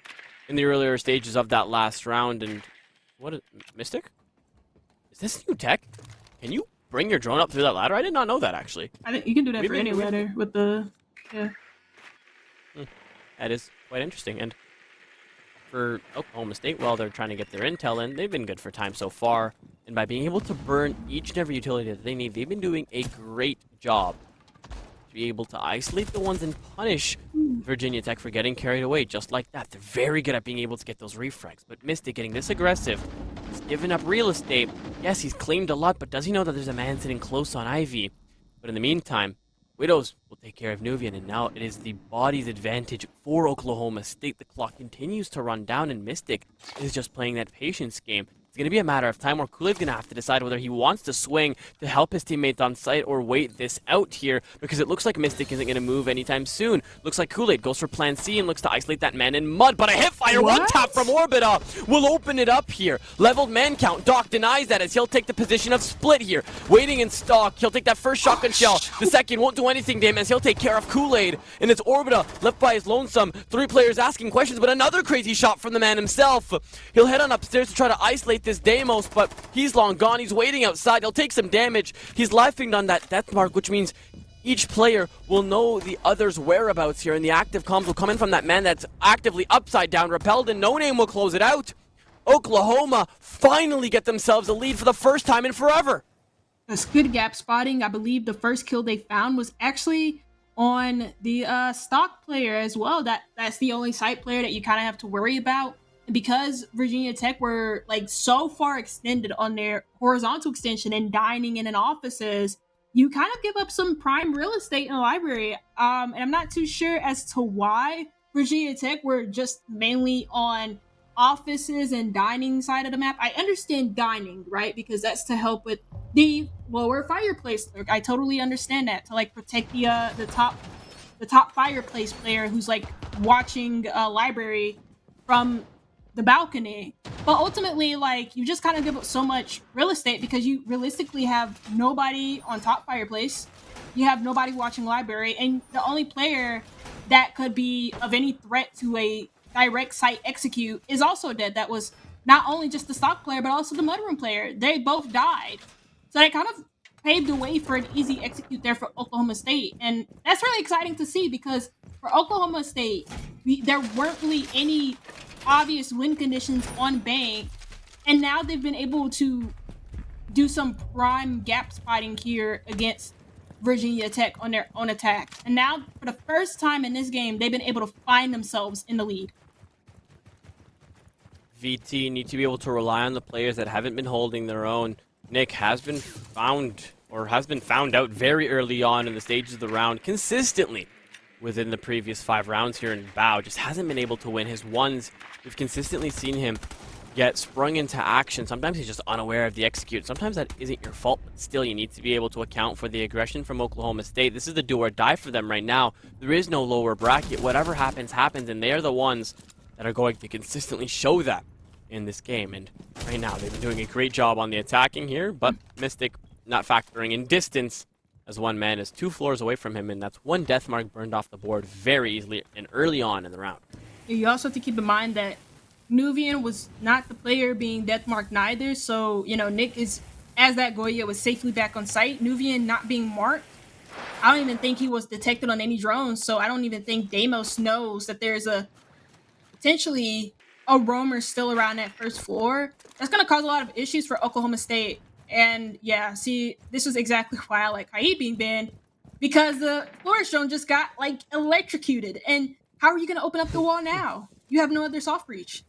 in the earlier stages of that last round. And what is Mystic? Is this new tech? Can you bring your drone up through that ladder? I did not know that, actually. I think you can do that for any ladder with the... Yeah. That is quite interesting. And for Oklahoma State, while they're trying to get their intel in, they've been good for time so far. And by being able to burn each and every utility that they need, they've been doing a great job to be able to isolate the ones and punish Virginia Tech for getting carried away just like that. They're very good at being able to get those refrags. But Mystic getting this aggressive, he's given up real estate. Yes, he's claimed a lot, but does he know that there's a man sitting close on Ivy? But in the meantime, Widows will take care of Nuvian, and now it is the body's advantage for Oklahoma State. The clock continues to run down, and Mystic is just playing that patience game. It's going to be a matter of time where Kool-Aid's going to have to decide whether he wants to swing to help his teammates on site or wait this out here, because it looks like Mystic isn't going to move anytime soon. Looks like Kool-Aid goes for plan C and looks to isolate that man in mud, but a hipfire one tap from Orbita will open it up here. Leveled man count. Doc denies that as he'll take the position of split here. Waiting in stock. He'll take that first shotgun shell. The second won't do anything to him as he'll take care of Kool-Aid. And it's Orbita left by his lonesome. 3 players asking questions, but another crazy shot from the man himself. He'll head on upstairs to try to isolate this Deimos, but he's long gone. He's waiting outside. He'll take some damage. He's life-pinged on that death mark, which means each player will know the other's whereabouts here, and the active comms will come in from that man that's actively upside down, repelled, and No Name will close it out. Oklahoma finally get themselves a lead for the first time in forever. That's good gap spotting. I believe the first kill they found was actually on the stock player as well. That's the only site player that you kind of have to worry about. And because Virginia Tech were like so far extended on their horizontal extension and dining in and offices, you kind of give up some prime real estate in the library. And I'm not too sure as to why Virginia Tech were just mainly on offices and dining side of the map. I understand dining, right? Because that's to help with the lower fireplace clerk. I totally understand that, to like protect the top fireplace player who's like watching a library from the balcony. But ultimately, like, you just kind of give up so much real estate because you realistically have nobody on top fireplace. You have nobody watching library, and the only player that could be of any threat to a direct site execute is also dead. That was not only just the stock player, but also the mudroom player. They both died. So that kind of paved the way for an easy execute there for Oklahoma State. And that's really exciting to see because for Oklahoma State, there weren't really any obvious win conditions on bank, and now they've been able to do some prime gap spotting here against Virginia Tech on their own attack. And now, for the first time in this game, they've been able to find themselves in the lead. VT need to be able to rely on the players that haven't been holding their own. Nick has been found out very early on in the stages of the round consistently within the previous 5 rounds here in Bao. Just hasn't been able to win his ones. We've consistently seen him get sprung into action. Sometimes he's just unaware of the execute. Sometimes that isn't your fault, but still you need to be able to account for the aggression from Oklahoma State. This is the do or die for them right now. There is no lower bracket. Whatever happens, happens, and they are the ones that are going to consistently show that in this game. And right now they've been doing a great job on the attacking here, but Mystic not factoring in distance, as one man is 2 floors away from him, and that's 1 death mark burned off the board very easily and early on in the round. You also have to keep in mind that Nuvian was not the player being death marked neither, so, you know, Nick is, as that Goya was safely back on site, Nuvian not being marked, I don't even think he was detected on any drones, so I don't even think Deimos knows that there's a potentially a roamer still around that first floor. That's going to cause a lot of issues for Oklahoma State. And yeah, see, this is exactly why I like Kaid being banned, because the Flourish drone just got like electrocuted. And how are you going to open up the wall now? You have no other soft breach.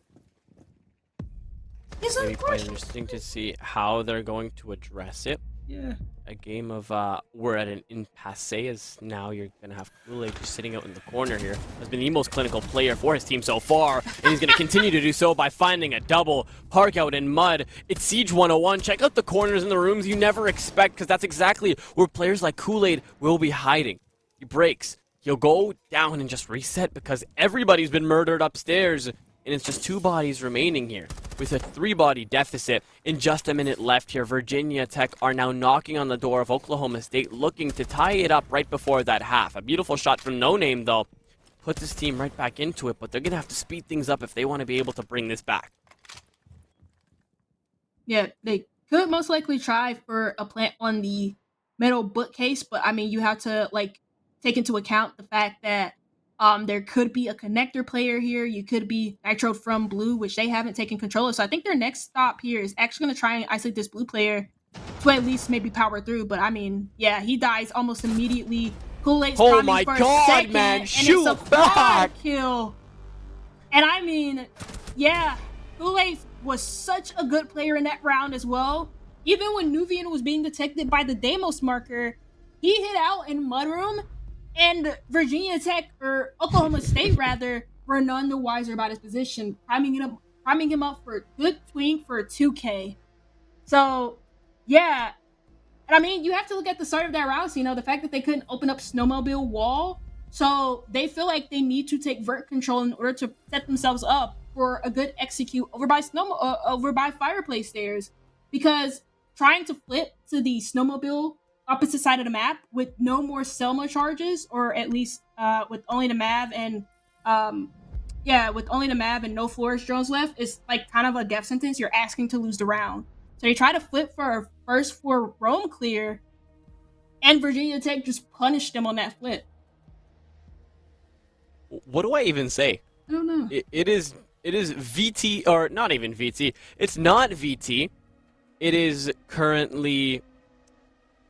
It's going to be quite interesting to see how they're going to address it. Yeah. A game of, we're at an impasse, as now you're going to have Kool-Aid just sitting out in the corner here. Has been the most clinical player for his team so far, and he's going to continue to do so by finding a double. Park out in mud. It's Siege 101. Check out the corners in the rooms you never expect, because that's exactly where players like Kool-Aid will be hiding. He breaks. He'll go down and just reset, because everybody's been murdered upstairs, and it's just 2 bodies remaining here. With a 3-body deficit in just a minute left here, Virginia Tech are now knocking on the door of Oklahoma State, looking to tie it up right before that half. A beautiful shot from No Name, though, puts his team right back into it, but they're going to have to speed things up if they want to be able to bring this back. Yeah, they could most likely try for a plant on the metal bookcase, but I mean, you have to like take into account the fact that there could be a connector player here. You could be Nitro from Blue, which they haven't taken control of. So I think their next stop here is actually going to try and isolate this Blue player to at least maybe power through. But I mean, yeah, he dies almost immediately. Kool-Aid's my for a God, second, man! and Shoot it's a back! kill. And I mean, yeah, Kool-Aid was such a good player in that round as well. Even when Nuvian was being detected by the Deimos marker, he hit out in Mudroom, and Virginia Tech, or Oklahoma State rather, were none the wiser about his position, priming him up for a good twink for a 2K. So, yeah. And I mean, you have to look at the start of that round. So, the fact that they couldn't open up Snowmobile Wall. So they feel like they need to take vert control in order to set themselves up for a good execute over by Fireplace Stairs. Because trying to flip to the Snowmobile opposite side of the map with no more Selma charges, or at least with only the Mav and no Flourish drones left, is like kind of a death sentence. You're asking to lose the round. So they try to flip for a first for roam clear, and Virginia Tech just punished them on that flip. What do I even say? I don't know. It is VT, or not even VT. It's not VT. It is currently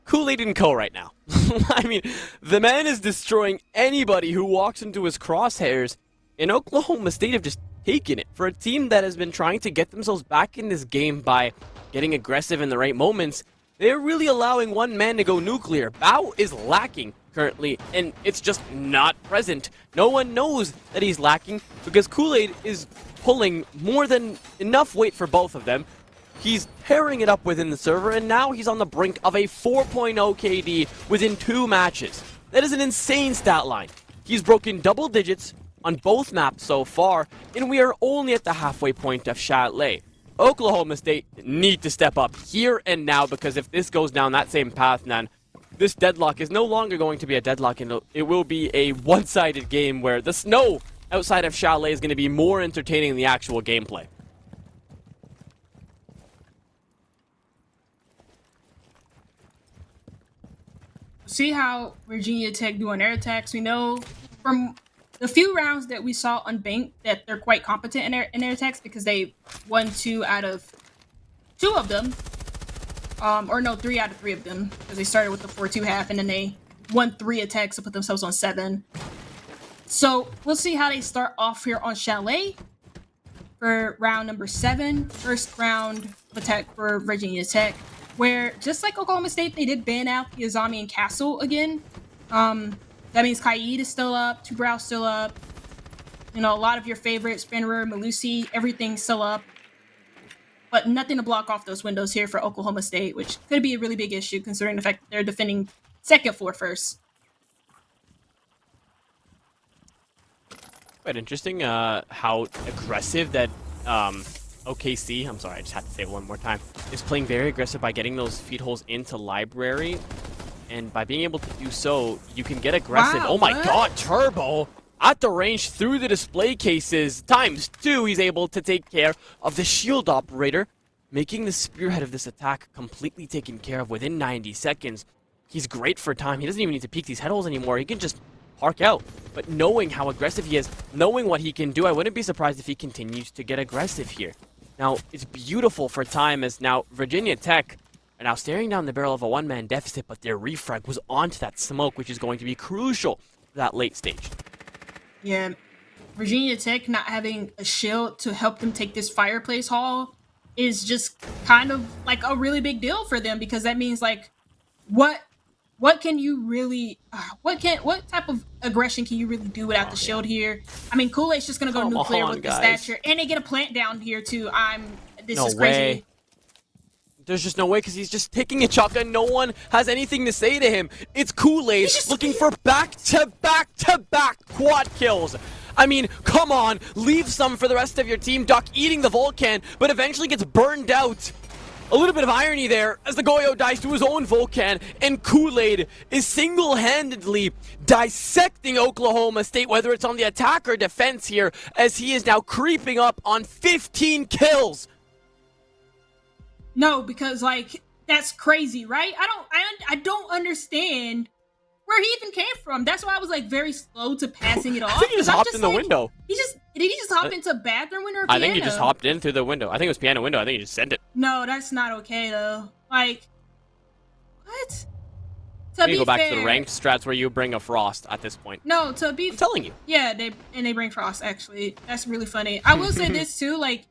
Kool-Aid & Co. right now. I mean, the man is destroying anybody who walks into his crosshairs, and Oklahoma State have just taken it. For a team that has been trying to get themselves back in this game by getting aggressive in the right moments, they're really allowing one man to go nuclear. Bao is lacking currently, and it's just not present. No one knows that he's lacking because Kool-Aid is pulling more than enough weight for both of them. He's tearing it up within the server, and now he's on the brink of a 4.0 KD within 2 matches. That is an insane stat line. He's broken double digits on both maps so far, and we are only at the halfway point of Chalet. Oklahoma State need to step up here and now, because if this goes down that same path, then this deadlock is no longer going to be a deadlock, and it will be a one-sided game where the snow outside of Chalet is going to be more entertaining than the actual gameplay. See how Virginia Tech do on air attacks. We know from the few rounds that we saw unbanked that they're quite competent in air attacks, because they won 2 out of 2 of them. 3 out of 3 of them, because they started with the 4-2 half, and then they won 3 attacks to put themselves on 7. So we'll see how they start off here on Chalet for round number 7. First round of attack for Virginia Tech, where just like Oklahoma State, they did ban out the Azami and Castle again. That means Kaid is still up, Tubrow's still up. A lot of your favorites, Fenrir, Malusi, everything's still up. But nothing to block off those windows here for Oklahoma State, which could be a really big issue considering the fact that they're defending second floor first. Quite interesting how aggressive that OKC, I'm sorry, I just had to say it one more time, is playing very aggressive by getting those feed holes into library. And by being able to do so, you can get aggressive. Wow, oh my god, Turbo! At the range through the display cases, ×2, he's able to take care of the shield operator, making the spearhead of this attack completely taken care of within 90 seconds. He's great for time. He doesn't even need to peek these head holes anymore. He can just park out. But knowing how aggressive he is, knowing what he can do, I wouldn't be surprised if he continues to get aggressive here. Now, it's beautiful for time, as now Virginia Tech are now staring down the barrel of a one-man deficit, but their refrag was onto that smoke, which is going to be crucial for that late stage. Yeah, Virginia Tech not having a shield to help them take this Fireplace Hall is just kind of like a really big deal for them, because that means like what can you really what type of aggression can you really do without the shield here? I mean, Kool-Aid's just gonna go nuclear with the stature, and they get a plant down here too. This is crazy. Way. There's just no way, because he's just taking a shotgun. No one has anything to say to him. It's Kool-Aid looking for back-to-back-to-back quad kills. I mean, come on, leave some for the rest of your team. Duck eating the Volcan, but eventually gets burned out. A little bit of irony there as the Goyo dies to his own Volcan, and Kool-Aid is single-handedly dissecting Oklahoma State, whether it's on the attack or defense here, as he is now creeping up on 15 kills. No, because like that's crazy, right? I don't understand where he even came from. That's why I was like very slow to passing it off. I think he just hopped in the window. Did he just hop into bathroom window or piano? I think he just hopped in through the window. I think it was piano window. I think he just sent it. No, that's not okay though. Like, what? To be go back to the ranked strats where you bring a Frost at this point. No, I'm telling you. Yeah, they bring Frost actually. That's really funny. I will say this too, like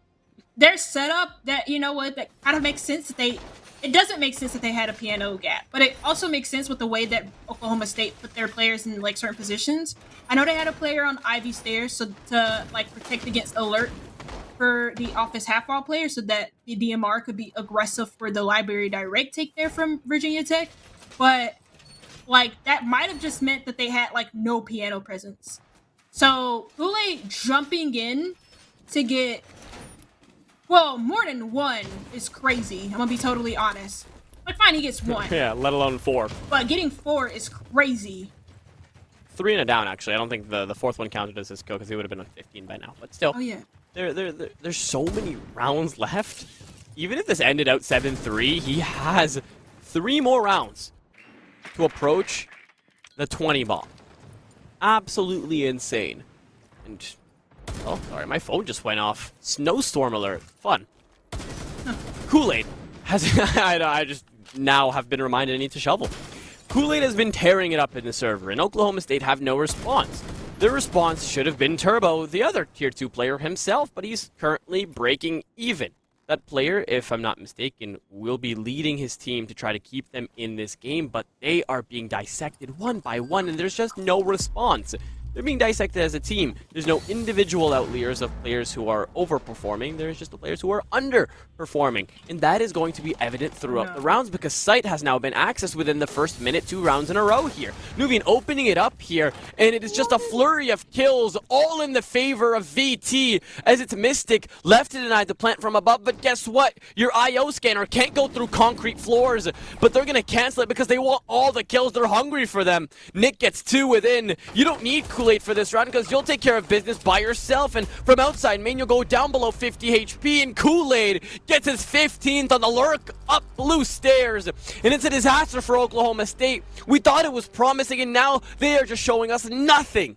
their setup, that that kind of makes sense that they it doesn't make sense that they had a piano gap, but it also makes sense with the way that Oklahoma State put their players in like certain positions. I know they had a player on Ivy stairs so to like protect against alert for the office half wall player so that the DMR could be aggressive for the library direct take there from Virginia Tech. But like that might have just meant that they had like no piano presence. So Kool-Aid jumping in to get, well, more than one is crazy. I'm gonna be totally honest. Like fine, he gets one. Yeah, let alone 4. But getting 4 is crazy. 3 and a down, actually. I don't think the fourth one counted as his kill because he would have been on 15 by now. But still, Oh yeah. there's so many rounds left. Even if this ended out 7-3, he has 3 more rounds to approach the 20 bomb. Absolutely insane. And, oh, sorry, my phone just went off. Snowstorm alert. Fun. Kool-Aid has, I just now have been reminded I need to shovel. Kool-Aid has been tearing it up in the server, and Oklahoma State have no response. Their response should have been Turbo, the other Tier 2 player himself, but he's currently breaking even. That player, if I'm not mistaken, will be leading his team to try to keep them in this game, but they are being dissected one by one, and there's just no response. They're being dissected as a team. There's no individual outliers of players who are overperforming. There's just the players who are underperforming. And that is going to be evident throughout the rounds because Sight has now been accessed within the first minute 2 rounds in a row here. Nuveen opening it up here, and it is just a flurry of kills, all in the favor of VT, as it's Mystic left to deny the plant from above. But guess what? Your IO scanner can't go through concrete floors, but they're going to cancel it because they want all the kills. They're hungry for them. Nick gets 2 within. You don't need Kool-Aid for this round because you'll take care of business by yourself, and from outside main you'll go down below 50 HP, and Kool-Aid gets his 15th on the lurk up blue stairs, and it's a disaster for Oklahoma State. We thought it was promising, and now they are just showing us nothing.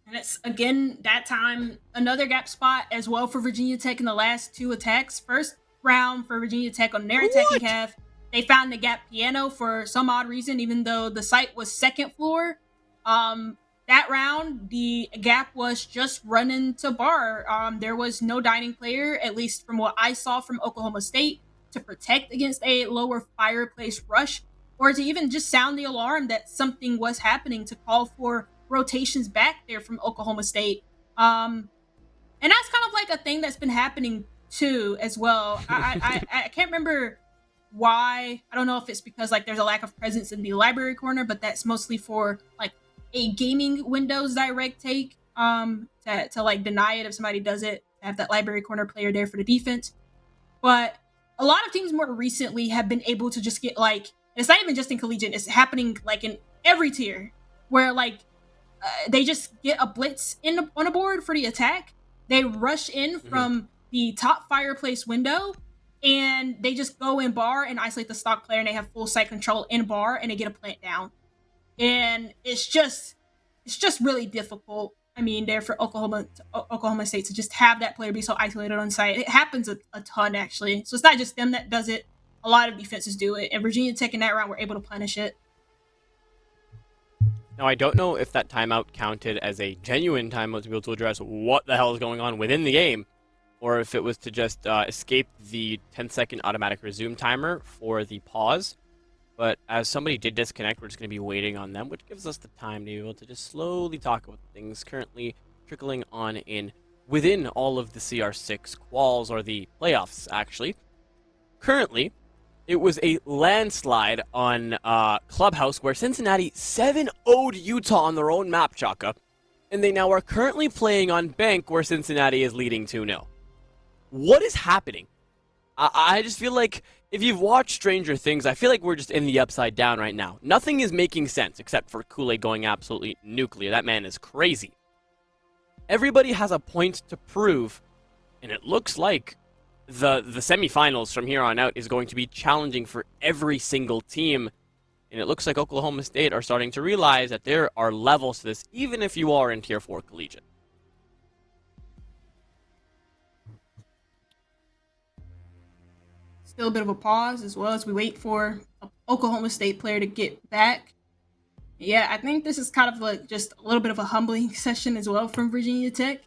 And it's, again, that time, another gap spot as well for Virginia Tech in the last 2 attacks. First round for Virginia Tech on their attacking half. They found the gap piano for some odd reason, even though the site was second floor. That round, the gap was just running to bar. There was no dining player, at least from what I saw from Oklahoma State, to protect against a lower fireplace rush, or to even just sound the alarm that something was happening to call for rotations back there from Oklahoma State. And that's kind of like a thing that's been happening too as well. I can't remember why. I don't know if it's because like there's a lack of presence in the library corner, but that's mostly for like a gaming Windows direct take to like deny it if somebody does it, to have that library corner player there for the defense. But a lot of teams more recently have been able to just get like, it's not even just in collegiate, it's happening like in every tier where like they just get a blitz on a board for the attack. They rush in from the top fireplace window, and they just go in bar and isolate the stock player, and they have full site control in bar, and they get a plant down. And it's just really difficult. I mean, there for Oklahoma State to just have that player be so isolated on site. It happens a ton, actually. So it's not just them that does it. A lot of defenses do it. And Virginia Tech in that round were able to punish it. Now, I don't know if that timeout counted as a genuine timeout to be able to address what the hell is going on within the game, or if it was to just escape the 10-second automatic resume timer for the pause. But as somebody did disconnect, we're just going to be waiting on them, which gives us the time to be able to just slowly talk about things currently trickling on in within all of the CR6 quals, or the playoffs, actually. Currently, it was a landslide on Clubhouse where Cincinnati 7-0'd Utah on their own map, Chaka. And they now are currently playing on Bank where Cincinnati is leading 2-0. What is happening? I just feel like if you've watched Stranger Things, I feel like we're just in the upside down right now. Nothing is making sense except for Kool-Aid going absolutely nuclear. That man is crazy. Everybody has a point to prove, and it looks like the semifinals from here on out is going to be challenging for every single team. And it looks like Oklahoma State are starting to realize that there are levels to this, even if you are in Tier 4 Collegiate. Still a bit of a pause as well as we wait for an Oklahoma State player to get back. Yeah, I think this is kind of like just a little bit of a humbling session as well from Virginia Tech.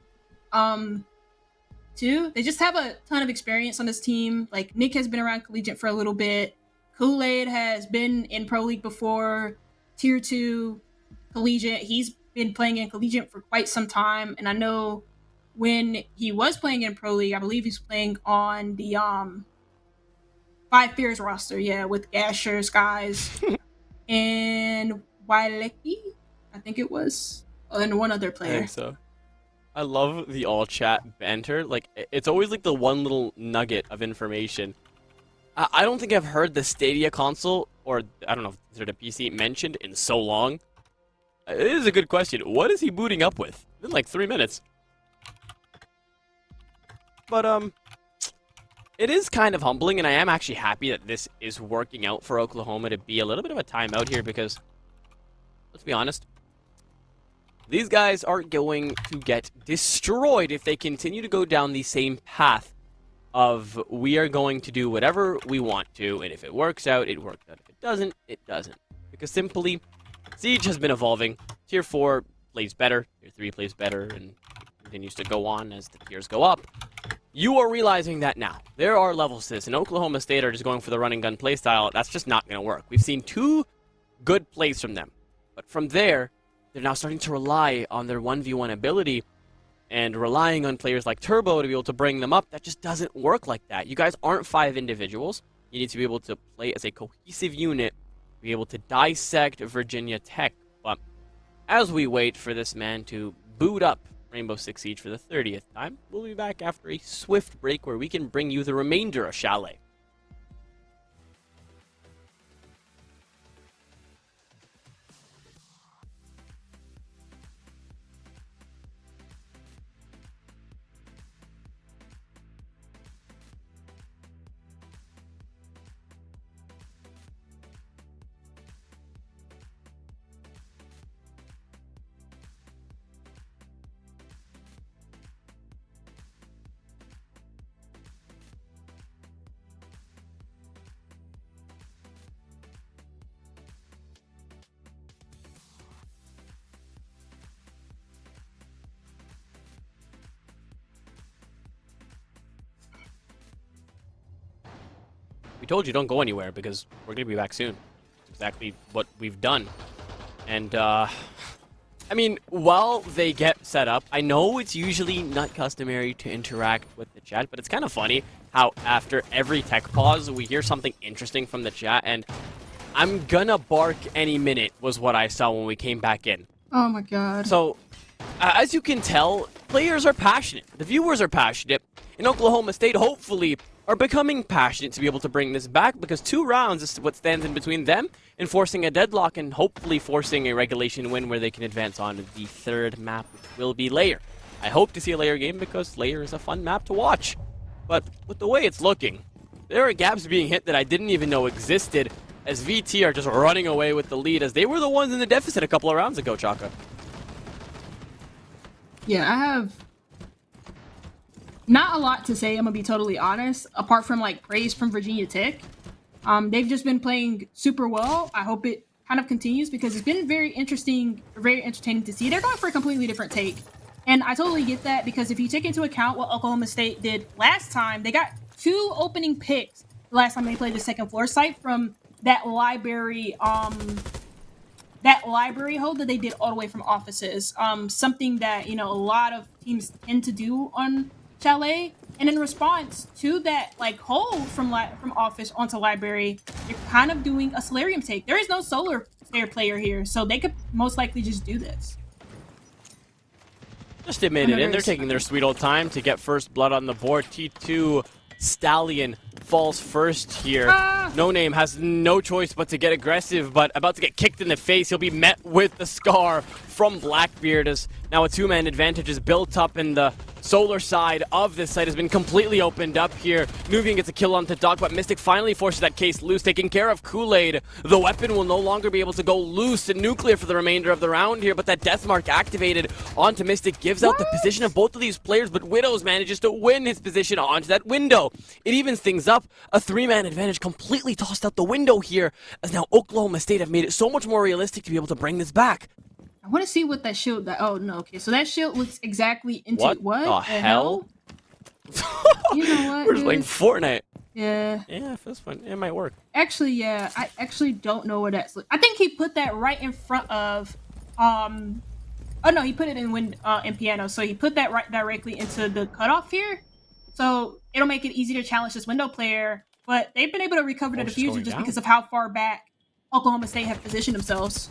too. They just have a ton of experience on this team. Like, Nick has been around Collegiate for a little bit. Kool-Aid has been in Pro League before, Tier 2, Collegiate. He's been playing in Collegiate for quite some time. And I know when he was playing in Pro League, I believe he's playing on the Five Fears roster, with Gasher, Skies, and Wilecki, I think it was, and one other player. I think so. I love the all chat banter. Like, it's always like the one little nugget of information. I don't think I've heard the Stadia console, or I don't know if it's a PC, mentioned in so long. It is a good question. What is he booting up with? In like 3 minutes. But it is kind of humbling, and I am actually happy that this is working out for Oklahoma to be a little bit of a timeout here, because let's be honest, these guys are going to get destroyed if they continue to go down the same path of we are going to do whatever we want to, and if it works out, it works out. If it doesn't, it doesn't. Because simply, Siege has been evolving. Tier 4 plays better, Tier 3 plays better, and continues to go on as the tiers go up. You are realizing that now. There are levels to this, and Oklahoma State are just going for the run and gun playstyle. That's just not going to work. We've seen 2 good plays from them, but from there, they're now starting to rely on their 1v1 ability and relying on players like Turbo to be able to bring them up. That just doesn't work like that. You guys aren't 5 individuals. You need to be able to play as a cohesive unit, be able to dissect Virginia Tech. But as we wait for this man to boot up Rainbow Six Siege for the 30th time, we'll be back after a swift break where we can bring you the remainder of Chalet. We told you don't go anywhere because we're going to be back soon. It's exactly what we've done. And, I mean, while they get set up, I know it's usually not customary to interact with the chat, but it's kind of funny how after every tech pause, we hear something interesting from the chat, and I'm gonna bark any minute was what I saw when we came back in. Oh my god. So, as you can tell, players are passionate. The viewers are passionate. In Oklahoma State, hopefully, are becoming passionate to be able to bring this back, because 2 rounds is what stands in between them and forcing a deadlock and hopefully forcing a regulation win where they can advance on to the 3rd map, which will be Layer. I hope to see a Layer game because Layer is a fun map to watch. But with the way it's looking, there are gaps being hit that I didn't even know existed, as VT are just running away with the lead, as they were the ones in the deficit a couple of rounds ago, Chaka. Yeah, I have not a lot to say, I'm gonna be totally honest, apart from like praise from Virginia Tech. They've just been playing super well. I hope it kind of continues because it's been very interesting, very entertaining to see. They're going for a completely different take. And I totally get that, because if you take into account what Oklahoma State did last time, they got 2 opening picks the last time they played the second floor site from that library hold that they did all the way from offices. Something that, you know, a lot of teams tend to do on Chalet, and in response to that like hold from office onto library, you're kind of doing a Solarium take. There is no solar stair player here, so they could most likely just do this. Just a minute in, they're taking their sweet old time to get first blood on the board. T2 Stallion falls first here. No Name has no choice but to get aggressive, but about to get kicked in the face. He'll be met with the scar from Blackbeard, as now a 2-man advantage is built up, and the solar side of this site has been completely opened up here. Nubian gets a kill onto Doc, but Mystic finally forces that case loose, taking care of Kool-Aid. The weapon will no longer be able to go loose and nuclear for the remainder of the round here, but that death mark activated onto Mystic gives out the position of both of these players, but Widows manages to win his position onto that window. It evens things up. A 3-man advantage completely tossed out the window here, as now Oklahoma State have made it so much more realistic to be able to bring this back. I want to see what that shield. Oh no, okay. So that shield looks exactly into What the hell? You know what? We're just playing Fortnite. Yeah. Yeah, if that's fun, it might work. Actually, yeah. I actually don't know where that's. I think he put that right in front of. Oh no, he put it in piano. So he put that right directly into the cutoff here. So it'll make it easy to challenge this window player. But they've been able to recover the diffuser just because of how far back Oklahoma State have positioned themselves.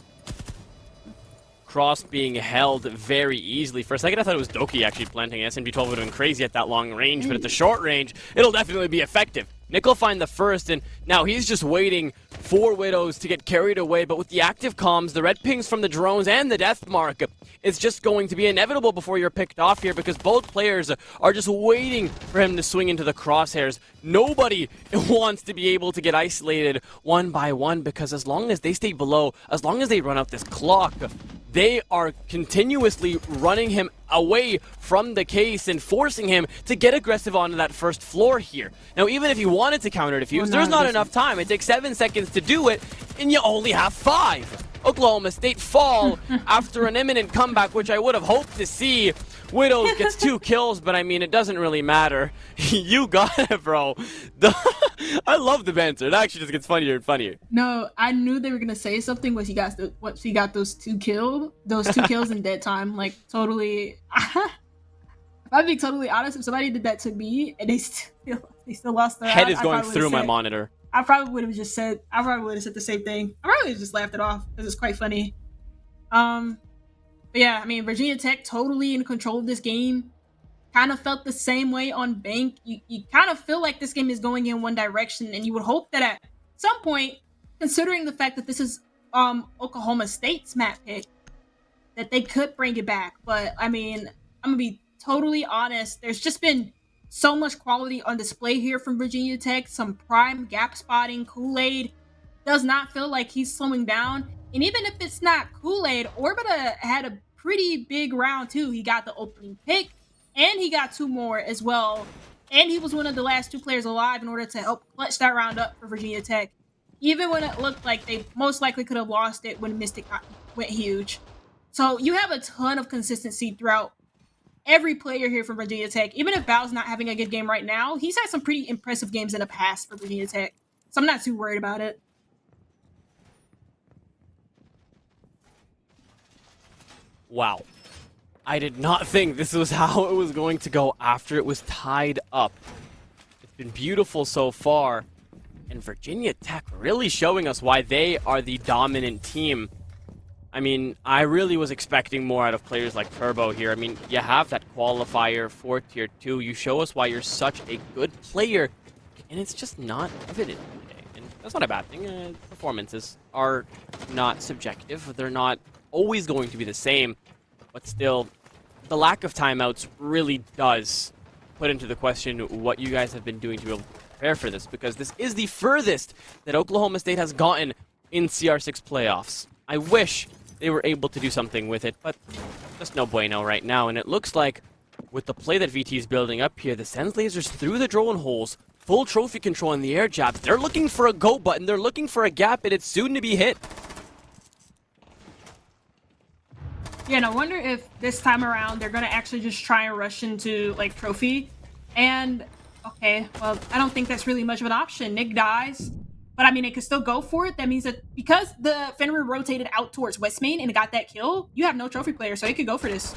Cross being held very easily. For a second, I thought it was Doki actually planting. SNB12 would have been crazy at that long range, but at the short range, it'll definitely be effective. Nick will find the first, and now he's just waiting for Widows to get carried away, but with the active comms, the red pings from the drones, and the death mark, it's just going to be inevitable before you're picked off here, because both players are just waiting for him to swing into the crosshairs. Nobody wants to be able to get isolated one by one, because as long as they stay below, as long as they run out this clock, they are continuously running him away from the case and forcing him to get aggressive onto that first floor here. Now, even if he wanted to counter defuse, there's not enough time. It takes 7 seconds to do it, and you only have 5. Oklahoma State fall after an imminent comeback, which I would have hoped to see. Widows gets 2 kills, but I mean, it doesn't really matter. You got it, bro. I love the banter. It actually just gets funnier and funnier. No, I knew they were gonna say something once he got those two kills in dead time. Like totally. If I'm being totally honest, if somebody did that to me and they still lost their head is going through my monitor. I probably would have said the same thing. I probably just laughed it off because it's quite funny. But yeah, I mean, Virginia Tech totally in control of this game. Kind of felt the same way on Bank. You kind of feel like this game is going in one direction, and you would hope that at some point, considering the fact that this is Oklahoma State's map pick, that they could bring it back. But I mean, I'm gonna be totally honest. There's just been so much quality on display here from Virginia Tech. Some prime gap spotting. Kool-Aid does not feel like he's slowing down. And even if it's not Kool-Aid, Orbita had a pretty big round too. He got the opening pick, and he got 2 more as well. And he was one of the last 2 players alive in order to help clutch that round up for Virginia Tech. Even when it looked like they most likely could have lost it when Mystic went huge. So you have a ton of consistency throughout every player here from Virginia Tech. Even if Bao's not having a good game right now, he's had some pretty impressive games in the past for Virginia Tech. So I'm not too worried about it. Wow. I did not think this was how it was going to go after it was tied up. It's been beautiful so far. And Virginia Tech really showing us why they are the dominant team. I mean, I really was expecting more out of players like Turbo here. I mean, you have that qualifier for Tier 2. You show us why you're such a good player. And it's just not evident today. And that's not a bad thing. Performances are not subjective. They're not always going to be the same. But still, the lack of timeouts really does put into the question what you guys have been doing to be able to prepare for this. Because this is the furthest that Oklahoma State has gotten in CR6 playoffs. I wish they were able to do something with it, but just no bueno right now. And it looks like with the play that VT is building up here, the Sens lasers through the drone holes, full trophy control in the air jabs. They're looking for a go button. They're looking for a gap, and it's soon to be hit. Yeah, and I wonder if this time around they're going to actually just try and rush into, like, trophy. And, okay, well, I don't think that's really much of an option. Nick dies. But, I mean, it could still go for it. That means that because the Fenrir rotated out towards West Main and got that kill, you have no trophy player, so he could go for this.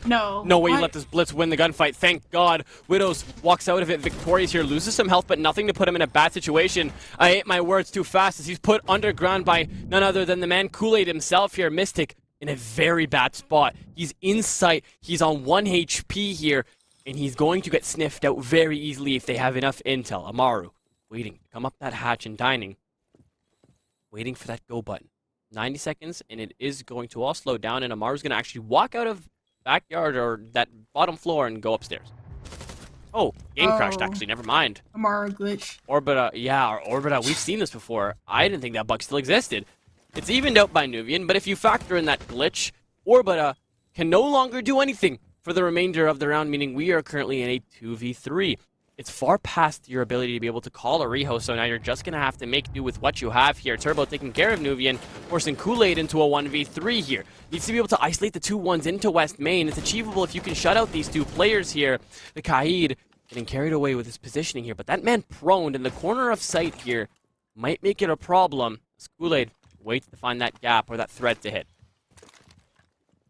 No. No way you let this Blitz win the gunfight. Thank God. Widows walks out of it victorious here, loses some health, but nothing to put him in a bad situation. I ate my words too fast as he's put underground by none other than the man Kool-Aid himself here. Mystic in a very bad spot. He's in sight. He's on 1 HP here, and he's going to get sniffed out very easily if they have enough intel. Amaru waiting to come up that hatch and dining. Waiting for that go button. 90 seconds, and it is going to all slow down, and Amaru's going to actually walk out of backyard or that bottom floor and go upstairs. Oh, game crashed actually, never mind. Amaru glitch. Orbita, yeah, or Orbita, we've seen this before. I didn't think that bug still existed. It's evened out by Nuvian, but if you factor in that glitch, Orbita can no longer do anything for the remainder of the round, meaning we are currently in a 2v3. It's far past your ability to be able to call a reho, so now you're just going to have to make do with what you have here. Turbo taking care of Nuvian, forcing Kool-Aid into a 1v3 here. Needs to be able to isolate the 2-1s into West Main. It's achievable if you can shut out these 2 players here. The Kaid getting carried away with his positioning here, but that man prone in the corner of sight here might make it a problem. As Kool-Aid waits to find that gap or that thread to hit.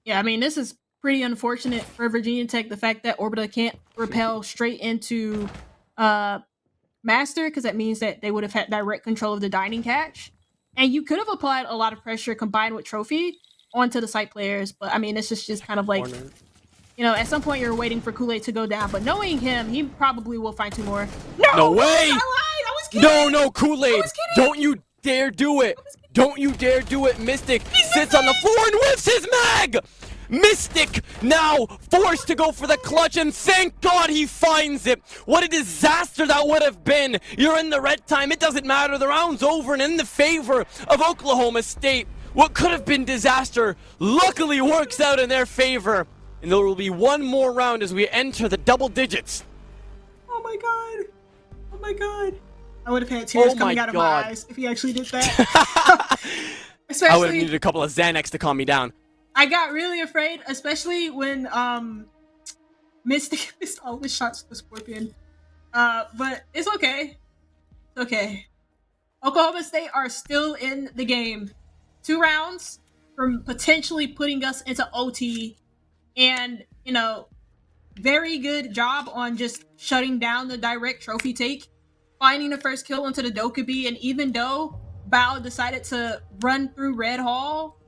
Yeah, I mean, this is pretty unfortunate for Virginia Tech, the fact that Orbita can't repel straight into Master, because that means that they would have had direct control of the dining catch. And you could have applied a lot of pressure combined with Trophy onto the site players, but I mean, it's just kind of like, you know, at some point you're waiting for Kool-Aid to go down, but knowing him, he probably will find 2 more. No way! I lied! I was kidding! No, Kool-Aid! Don't you dare do it! Don't you dare do it! Mystic sits on the floor and whiffs his mag! Mystic now forced to go for the clutch, and thank God he finds it. What a disaster that would have been. You're in the red time. It doesn't matter. The round's over and in the favor of Oklahoma State. What could have been disaster luckily works out in their favor. And there will be one more round as we enter the double digits. Oh my God. Oh my God. I would have had tears coming out of my eyes if he actually did that. I would have needed a couple of Xanax to calm me down. I got really afraid, especially when Mystic missed all the shots to the Scorpion. But it's okay. It's okay. Oklahoma State are still in the game. 2 rounds from potentially putting us into OT. And, you know, very good job on just shutting down the direct trophy take, finding the first kill into the Dokkaebi. And even though Bao decided to run through Red Hall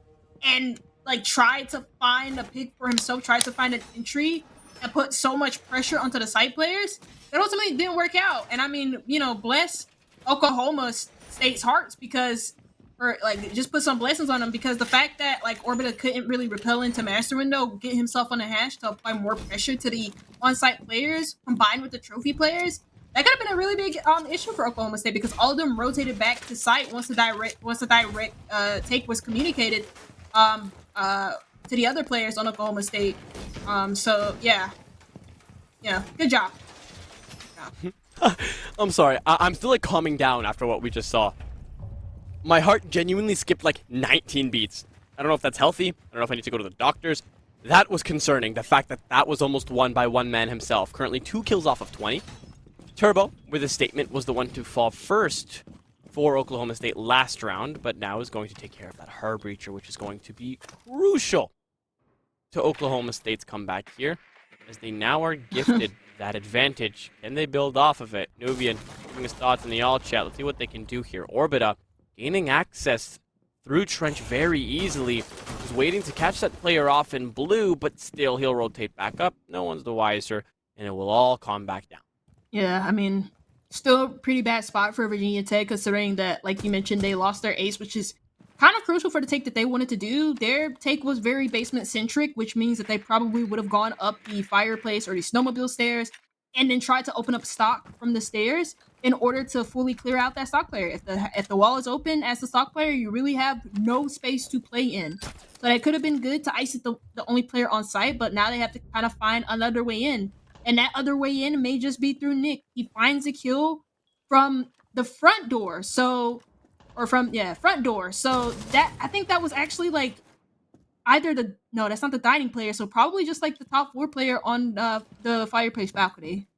and like tried to find a pick for himself, tried to find an entry and put so much pressure onto the site players, it ultimately didn't work out. And I mean, you know, bless Oklahoma State's hearts, because, or like just put some blessings on them, because the fact that like Orbita couldn't really repel into Master Window, get himself on the hash to apply more pressure to the on-site players combined with the trophy players, that could have been a really big issue for Oklahoma State, because all of them rotated back to site once the direct take was communicated to the other players on Oklahoma State. So yeah, good job. I'm sorry, I'm still like calming down after what we just saw. My heart genuinely skipped like 19 beats. I don't know if that's healthy. I don't know if I need to go to the doctors. That was concerning, the fact that that was almost won by one man himself. Currently 2 kills off of 20. Turbo, with a statement, was the one to fall first for Oklahoma State last round, but now is going to take care of that hard breacher, which is going to be crucial to Oklahoma State's comeback here, as they now are gifted that advantage. Can they build off of it? Nubian giving his thoughts in the all chat. Let's see what they can do here. Orbita gaining access through Trench very easily. He's waiting to catch that player off in blue, but still he'll rotate back up. No one's the wiser, and it will all calm back down. Yeah, I mean, still a pretty bad spot for Virginia Tech, considering that, like you mentioned, they lost their ace, which is kind of crucial for the take that they wanted to do. Their take was very basement-centric, which means that they probably would have gone up the fireplace or the snowmobile stairs and then tried to open up stock from the stairs in order to fully clear out that stock player. If the wall is open as the stock player, you really have no space to play in. So that could have been good to ice it the only player on site, but now they have to kind of find another way in. And that other way in may just be through Nick. He finds a kill from the front door. So, or from, front door. So that, I think that was actually like either no, that's not the dining player. So probably just like the top 4 player on the fireplace balcony.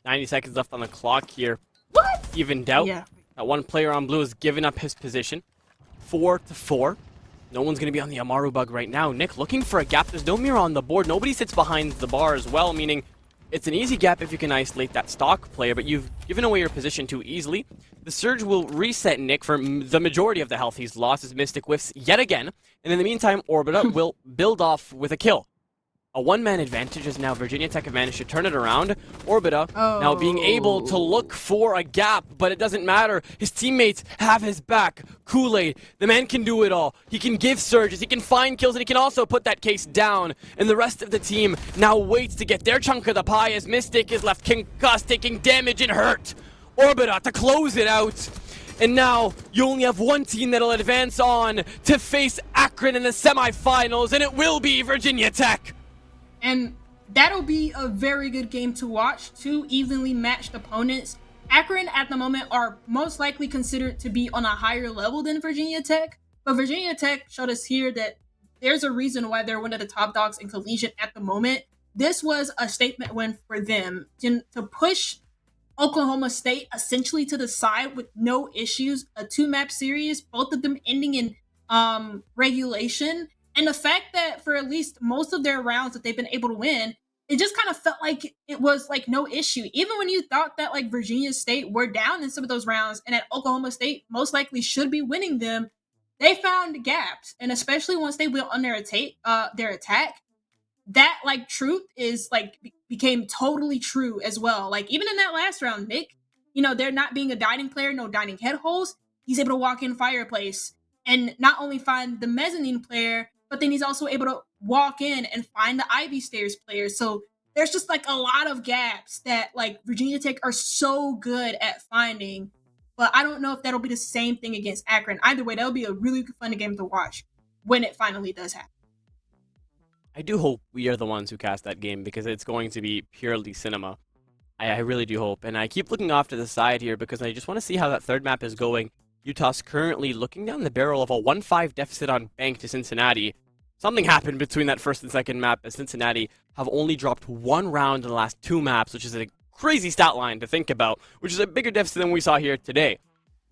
90 seconds left on the clock here. What? Evened out. Yeah. That one player on blue has given up his position. 4-4. No one's going to be on the Amaru bug right now. Nick looking for a gap. There's no mirror on the board. Nobody sits behind the bar as well, meaning it's an easy gap if you can isolate that stock player, but you've given away your position too easily. The Surge will reset Nick for the majority of the health he's lost as Mystic whiffs yet again, and in the meantime, Orbita will build off with a kill. A one-man advantage as now Virginia Tech have managed to turn it around. Orbita now being able to look for a gap, but it doesn't matter. His teammates have his back. Kool-Aid, the man can do it all. He can give surges, he can find kills, and he can also put that case down. And the rest of the team now waits to get their chunk of the pie as Mystic is left concussed, taking damage and hurt. Orbita to close it out. And now you only have one team that'll advance on to face Akron in the semifinals, and it will be Virginia Tech. And that'll be a very good game to watch. 2 evenly matched opponents. Akron at the moment are most likely considered to be on a higher level than Virginia Tech. But Virginia Tech showed us here that there's a reason why they're one of the top dogs in collegiate at the moment. this was a statement win for them to push Oklahoma State essentially to the side with no issues. A 2-map series, both of them ending in regulation, and the fact that for at least most of their rounds that they've been able to win, it just kind of felt like it was like no issue. Even when you thought that like Virginia State were down in some of those rounds and that Oklahoma State most likely should be winning them, they found gaps. And especially once they went on their attack, that like truth is like became totally true as well. Like even in that last round, Nick, they're not being a dining player, no dining head holes. He's able to walk in fireplace and not only find the mezzanine player, but then he's also able to walk in and find the Ivy Stairs player. So there's just like a lot of gaps that like Virginia Tech are so good at finding. But I don't know if that'll be the same thing against Akron. Either way, that'll be a really fun game to watch when it finally does happen. I do hope we are the ones who cast that game because it's going to be purely cinema. I really do hope. And I keep looking off to the side here because I just want to see how that third map is going. Utah's currently looking down the barrel of a 1-5 deficit on Bank to Cincinnati. Something happened between that first and second map as Cincinnati have only dropped 1 round in the last 2 maps, which is a crazy stat line to think about, which is a bigger deficit than we saw here today.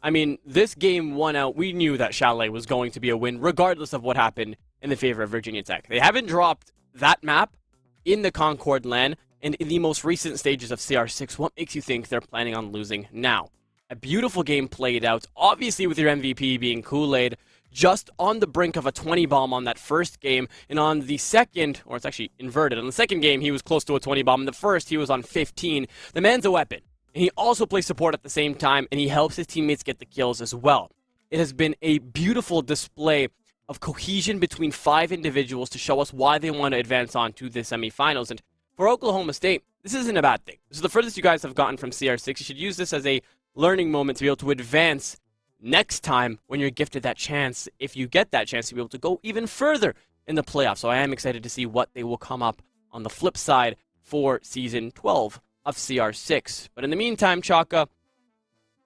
I mean, this game 1 out, we knew that Chalet was going to be a win regardless of what happened in the favor of Virginia Tech. They haven't dropped that map in the Concord LAN and in the most recent stages of CR6. What makes you think they're planning on losing now? A beautiful game played out, obviously with your MVP being Kool-Aid, just on the brink of a 20 bomb on that first game, and on the second, or it's actually inverted, on the second game he was close to a 20 bomb, in the first he was on 15. The man's a weapon, and he also plays support at the same time, and he helps his teammates get the kills as well. It has been a beautiful display of cohesion between 5 individuals to show us why they want to advance on to the semifinals, and for Oklahoma State, this isn't a bad thing. This is the furthest you guys have gotten from CR6. You should use this as a learning moment to be able to advance next time when you're gifted that chance, if you get that chance to be able to go even further in the playoffs. So I am excited to see what they will come up on the flip side for Season 12 of CR6. But in the meantime, Chaka,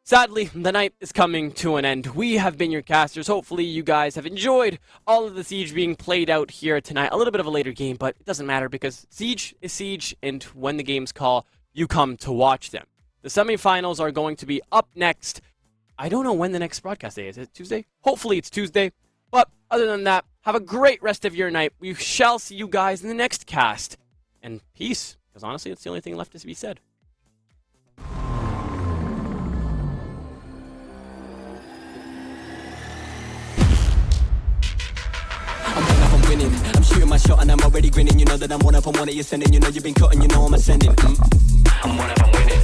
sadly, the night is coming to an end. We have been your casters. Hopefully you guys have enjoyed all of the Siege being played out here tonight. A little bit of a later game, but it doesn't matter because Siege is Siege, and when the games call, you come to watch them. The semifinals are going to be up next. I don't know when the next broadcast day is. Is it Tuesday? Hopefully it's Tuesday. But other than that, have a great rest of your night. We shall see you guys in the next cast. And peace, because honestly, it's the only thing left to be said. Winning. I'm shooting my shot and I'm already grinning. You know that I'm one up on one that you're sending. You know you've been cutting, you know I'm ascending. I'm one up, I'm winning.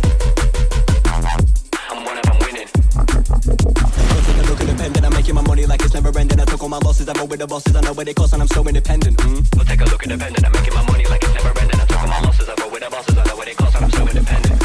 I'm one up, I'm winning. Go take a look at the pen that I'm making my money like it's never ending. I took all my losses, I roll with the bosses. I know where they cost and I'm so independent. Go take a look at the pen that I'm making my money like it's never ending. I took all my losses, I roll with the bosses. I know where they cost and I'm so independent.